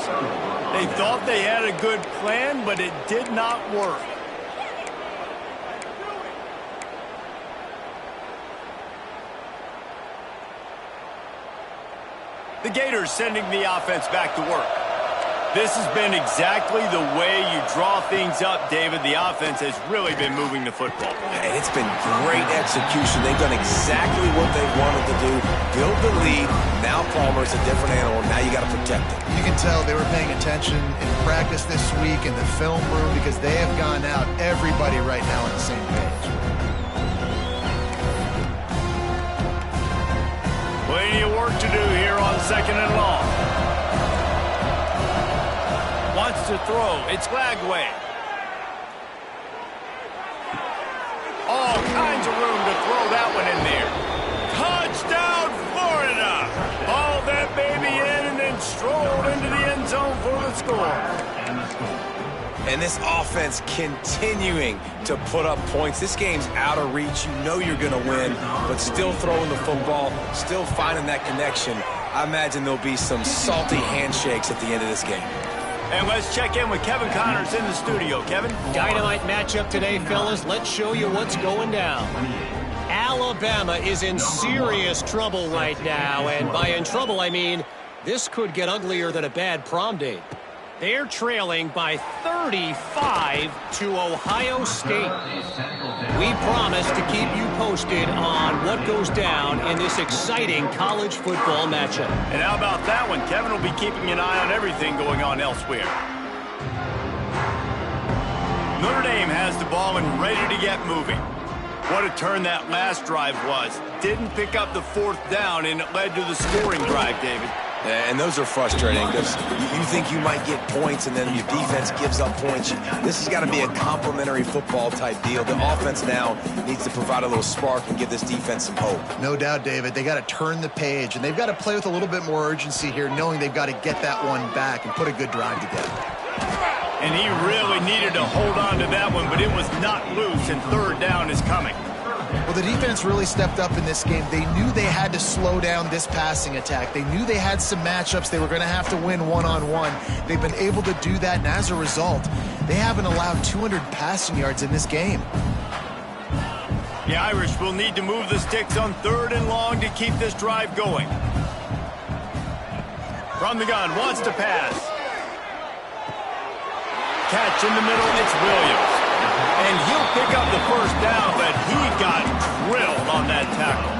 They thought they had a good plan, but it did not work. The Gators sending the offense back to work. This has been exactly the way you draw things up, David. The offense has really been moving the football. And it's been great execution. They've done exactly what they wanted to do. Build the lead. Now Palmer's a different animal. Now you got to protect it. You can tell they were paying attention in practice this week in the film room, because they have gone out, everybody right now on the same page. Plenty of work to do here on 2nd and long. Wants to throw. It's Lagway. All kinds of room to throw that one in there. Touchdown, Florida. Ball that baby in and then strolled into the end zone for the score. And this offense continuing to put up points. This game's out of reach. You know you're going to win, but still throwing the football, still finding that connection. I imagine there'll be some salty handshakes at the end of this game. And let's check in with Kevin Connors in the studio. Kevin? Dynamite matchup today, fellas. Let's show you what's going down. Alabama is in serious trouble right now, and by in trouble, I mean this could get uglier than a bad prom date. They're trailing by 35 to Ohio State. We promise to keep you posted on what goes down in this exciting college football matchup. And how about that one? Kevin will be keeping an eye on everything going on elsewhere. Notre Dame has the ball and ready to get moving. What a turn that last drive was. Didn't pick up the 4th down, and it led to the scoring drive, David. Yeah, and those are frustrating because you think you might get points and then your defense gives up points. This has got to be a complementary football type deal. The offense now needs to provide a little spark and give this defense some hope. No doubt, David. They got to turn the page, and they've got to play with a little bit more urgency here, knowing they've got to get that one back and put a good drive together. And he really needed to hold on to that one, but it was not loose, and 3rd down is coming. Well, the defense really stepped up in this game. They knew they had to slow down this passing attack. They knew they had some matchups they were going to have to win one-on-one. They've been able to do that, and as a result, they haven't allowed 200 passing yards in this game. The Irish will need to move the sticks on 3rd and long to keep this drive going. From the gun, wants to pass. Catch in the middle, it's Williams. And he'll pick up the 1st down, but he got drilled on that tackle.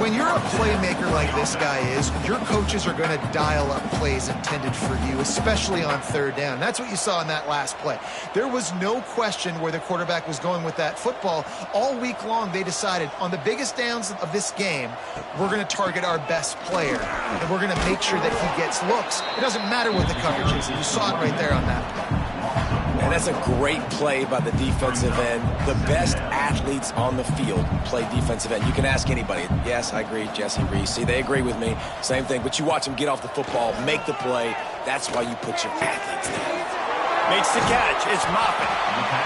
When you're a playmaker like this guy is, your coaches are going to dial up plays intended for you, especially on 3rd down. That's what you saw in that last play. There was no question where the quarterback was going with that football. All week long, they decided on the biggest downs of this game, we're going to target our best player, and we're going to make sure that he gets looks. It doesn't matter what the coverage is. You saw it right there on that play. And that's a great play by the defensive end. The best athletes on the field play defensive end. You can ask anybody. Yes, I agree, Jesse Reese. See, they agree with me. Same thing. But you watch them get off the football, make the play. That's why you put your athletes there. Makes the catch. It's Moffitt.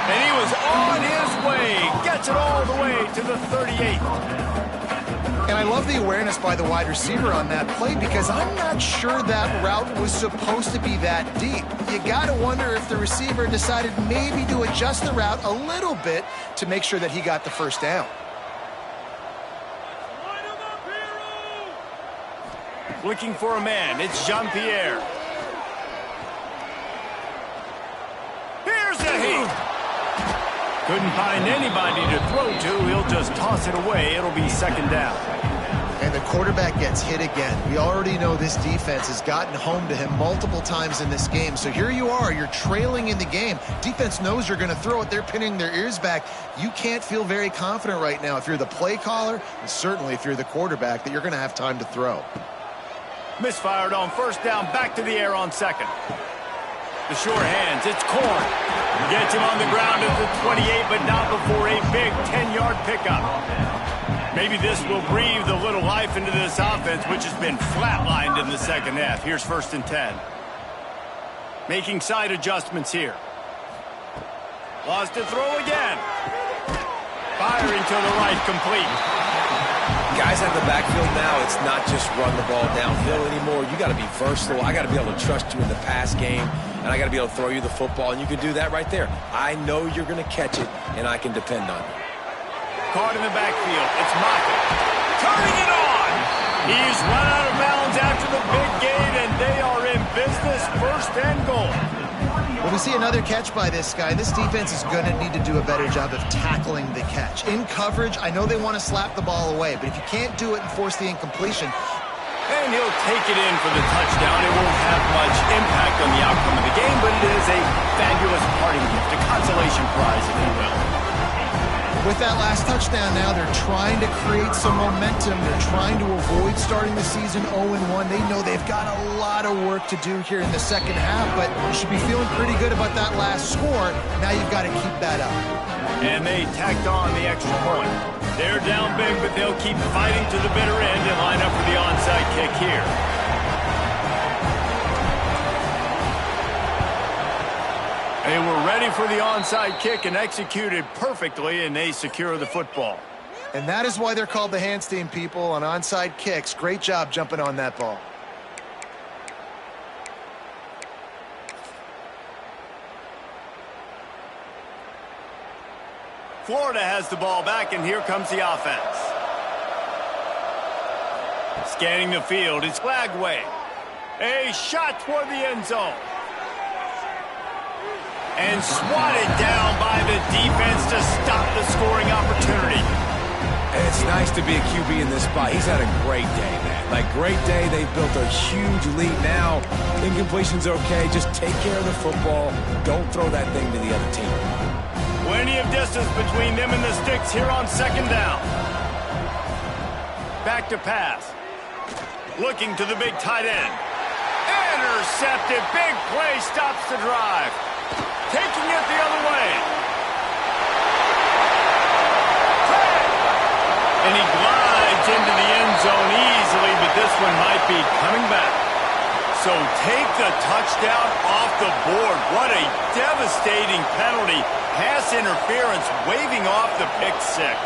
And he was on his way. Gets it all the way to the 38. And I love the awareness by the wide receiver on that play because I'm not sure that route was supposed to be that deep. You got to wonder if the receiver decided maybe to adjust the route a little bit to make sure that he got the 1st down. Looking for a man. It's Jean-Pierre. Here's a heat. Couldn't find anybody to throw to. He'll just toss it away. It'll be 2nd down. And the quarterback gets hit again. We already know this defense has gotten home to him multiple times in this game. So here you are. You're trailing in the game. Defense knows you're going to throw it. They're pinning their ears back. You can't feel very confident right now if you're the play caller, and certainly if you're the quarterback, that you're going to have time to throw. Misfired on 1st down. Back to the air on 2nd. The short hands. It's Corn. Gets him on the ground at the 28, but not before a big 10-yard pickup. Maybe this will breathe a little life into this offense, which has been flatlined in the 2nd half. Here's 1st and 10. Making side adjustments here. Lost to throw again. Firing to the right, complete. Guys at the backfield now, it's not just run the ball downhill anymore. You got to be versatile. I got to be able to trust you in the pass game, and I got to be able to throw you the football, and you can do that right there. I know you're going to catch it, and I can depend on you. Caught in the backfield. It's Moffitt. Turning it on. He's run out of bounds after the big gain, and they are in business. 1st and goal. Well, we see another catch by this guy. This defense is going to need to do a better job of tackling the catch. In coverage, I know they want to slap the ball away, but if you can't do it and force the incompletion. And he'll take it in for the touchdown. It won't have much impact on the outcome of the game, but it is a fabulous parting gift, a consolation prize, if you will. With that last touchdown now, they're trying to create some momentum. They're trying to avoid starting the season 0-1. They know they've got a lot of work to do here in the 2nd half, but you should be feeling pretty good about that last score. Now you've got to keep that up. And they tacked on the extra point. They're down big, but they'll keep fighting to the bitter end and line up for the onside kick here. They were ready for the onside kick and executed perfectly, and they secure the football. And that is why they're called the hands team, people, on onside kicks. Great job jumping on that ball. Florida has the ball back, and here comes the offense. Scanning the field, it's Flagway. A shot toward the end zone. And swatted down by the defense to stop the scoring opportunity. It's nice to be a QB in this spot. He's had a great day, man. Like, great day. They've built a huge lead now. Incompletion's okay. Just take care of the football. Don't throw that thing to the other team. Plenty of distance between them and the sticks here on second down. Back to pass. Looking to the big tight end. Intercepted. Big play stops the drive. Taking it the other way. And he glides into the end zone easily, but this one might be coming back. So take the touchdown off the board. What a devastating penalty. Pass interference, waving off the pick six.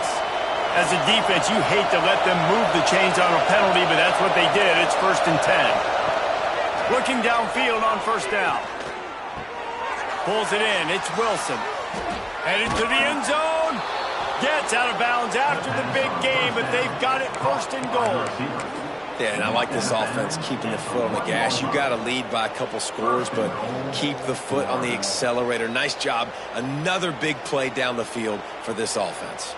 As a defense, you hate to let them move the chains on a penalty, but that's what they did. It's 1st and 10. Looking downfield on first down. Pulls it in. It's Wilson. Headed to the end zone. Gets out of bounds after the big game, but they've got it 1st and goal. Yeah, and I like this offense keeping the foot on the gas. You got to lead by a couple scores, but keep the foot on the accelerator. Nice job. Another big play down the field for this offense.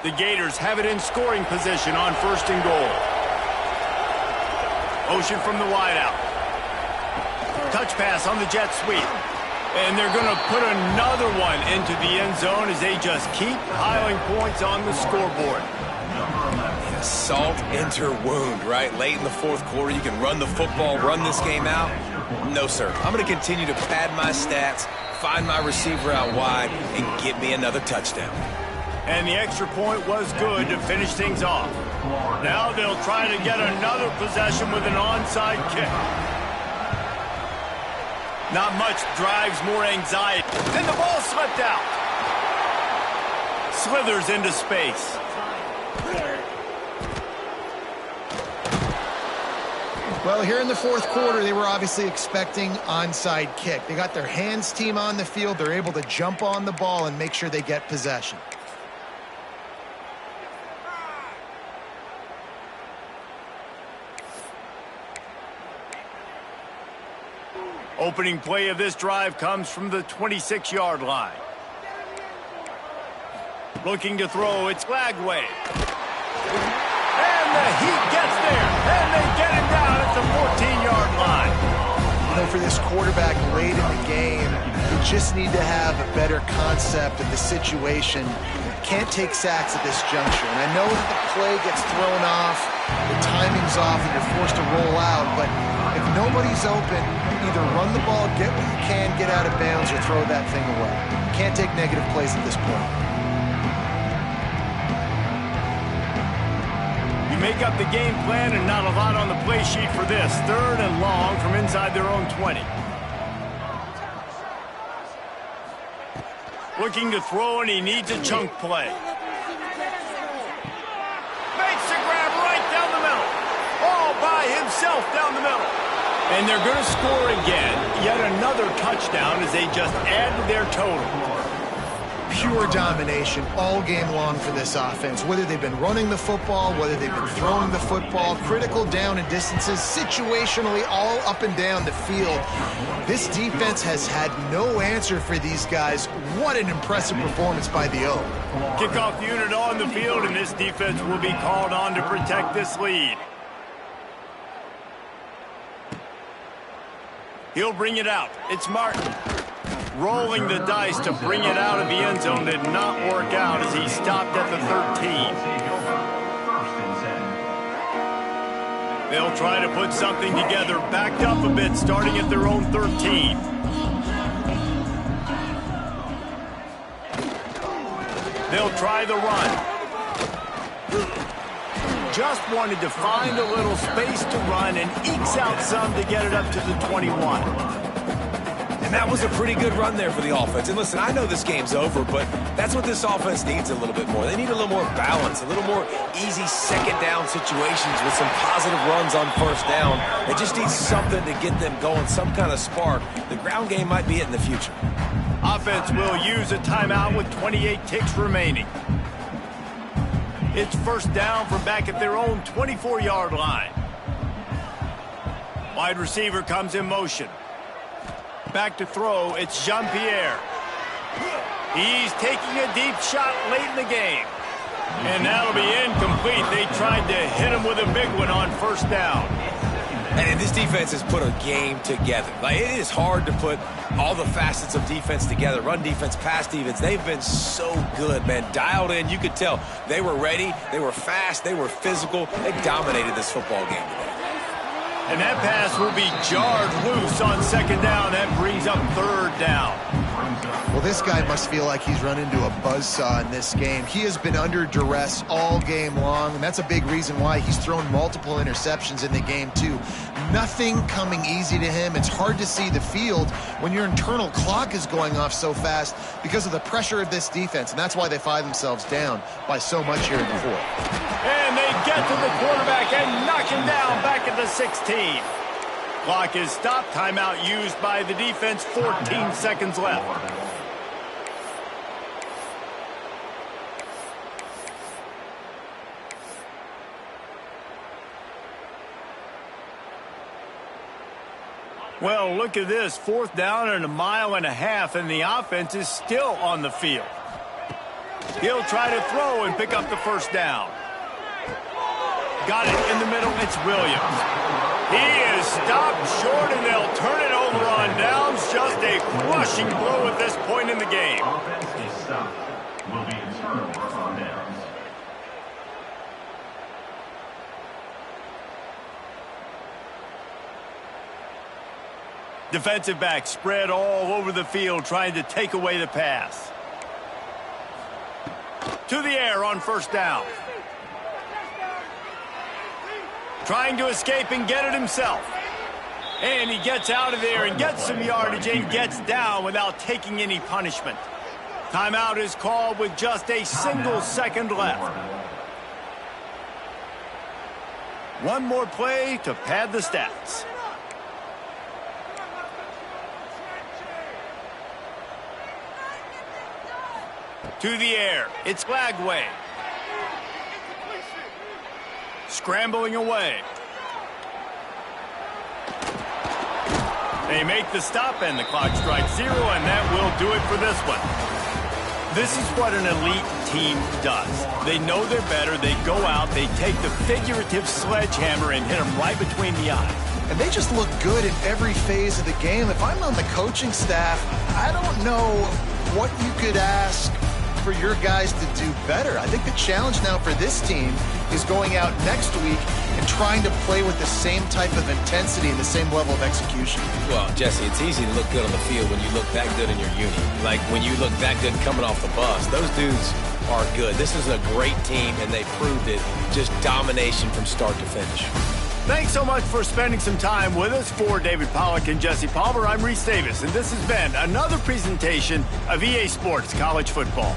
The Gators have it in scoring position on 1st and goal. Motion from the wideout. Touch pass on the jet sweep. And they're going to put another one into the end zone as they just keep piling points on the scoreboard. Yeah, salt enter wound, right? Late in the 4th quarter, you can run the football, run this game out. No, sir. I'm going to continue to pad my stats, find my receiver out wide, and get me another touchdown. And the extra point was good to finish things off. Now they'll try to get another possession with an onside kick. Not much drives more anxiety. And the ball slipped out. Slithers into space. Well, here in the 4th quarter, they were obviously expecting onside kick. They got their hands team on the field. They're able to jump on the ball and make sure they get possession. Opening play of this drive comes from the 26-yard line. Looking to throw, it's Lagway. And the heat gets there, and they get him down at the 14-yard line. You know, for this quarterback late in the game, you just need to have a better concept of the situation. Can't take sacks at this juncture. And I know that the play gets thrown off, the timing's off, and you're forced to roll out, but if nobody's open, either run the ball, get what you can, get out of bounds, or throw that thing away. You can't take negative plays at this point. You make up the game plan and not a lot on the play sheet for this. 3rd and long from inside their own 20. Looking to throw, and he needs a chunk play. Makes the grab right down the middle. All by himself down the middle. And they're going to score again. Yet another touchdown as they just add to their total. Pure domination all game long for this offense. Whether they've been running the football, whether they've been throwing the football, critical down and distances, situationally all up and down the field. This defense has had no answer for these guys. What an impressive performance by the O. Kickoff unit on the field, and this defense will be called on to protect this lead. He'll bring it out. It's Martin. Rolling the dice to bring it out of the end zone did not work out as he stopped at the 13. They'll try to put something together, backed up a bit, starting at their own 13. They'll try the run. Just wanted to find a little space to run and ekes out some to get it up to the 21. And that was a pretty good run there for the offense. And listen, I know this game's over, but that's what this offense needs a little bit more. They need a little more balance, a little more easy second down situations with some positive runs on first down. They just need something to get them going, some kind of spark. The ground game might be it in the future. Offense will use a timeout with 28 ticks remaining. It's first down from back at their own 24-yard line. Wide receiver comes in motion. Back to throw, it's Jean-Pierre. He's taking a deep shot late in the game. And that'll be incomplete. They tried to hit him with a big one on first down. And this defense has put a game together. Like, it is hard to put all the facets of defense together. Run defense, pass defense. They've been so good, man. Dialed in. You could tell they were ready. They were fast. They were physical. They dominated this football game today. And that pass will be jarred loose on second down. That brings up third down. Well, this guy must feel like he's run into a buzzsaw in this game. He has been under duress all game long, and that's a big reason why he's thrown multiple interceptions in the game, too. Nothing coming easy to him. It's hard to see the field when your internal clock is going off so fast because of the pressure of this defense, and that's why they find themselves down by so much here in the fourth. And they get to the quarterback and knock him down back at the 16. Clock is stopped. Timeout used by the defense. 14 seconds left. Well, look at this. Fourth down and 1.5 miles, and the offense is still on the field. He'll try to throw and pick up the first down. Got it in the middle. It's Williams. He is stopped short, and they'll turn it over on downs. Just a crushing blow at this point in the game. Offense is stopped. Will be a turnover on downs. Defensive back spread all over the field trying to take away the pass. To the air on first down. Trying to escape and get it himself. And he gets out of there and gets some yardage and gets down without taking any punishment. Timeout is called with just a single second left. One more play to pad the stats. To the air, it's Lagway. Scrambling away. They make the stop and the clock strikes 0, and that will do it for this one. This is what an elite team does. They know they're better. They go out, they take the figurative sledgehammer and hit them right between the eyes. And they just look good in every phase of the game. If I'm on the coaching staff, I don't know what you could ask for your guys to do better. I think the challenge now for this team is going out next week and trying to play with the same type of intensity and the same level of execution. Well, Jesse, it's easy to look good on the field when you look that good in your uni. Like when you look that good coming off the bus. Those dudes are good. This is a great team, and they proved it. Just domination from start to finish. Thanks so much for spending some time with us. For David Pollack and Jesse Palmer, I'm Reese Davis, and this has been another presentation of EA Sports College Football.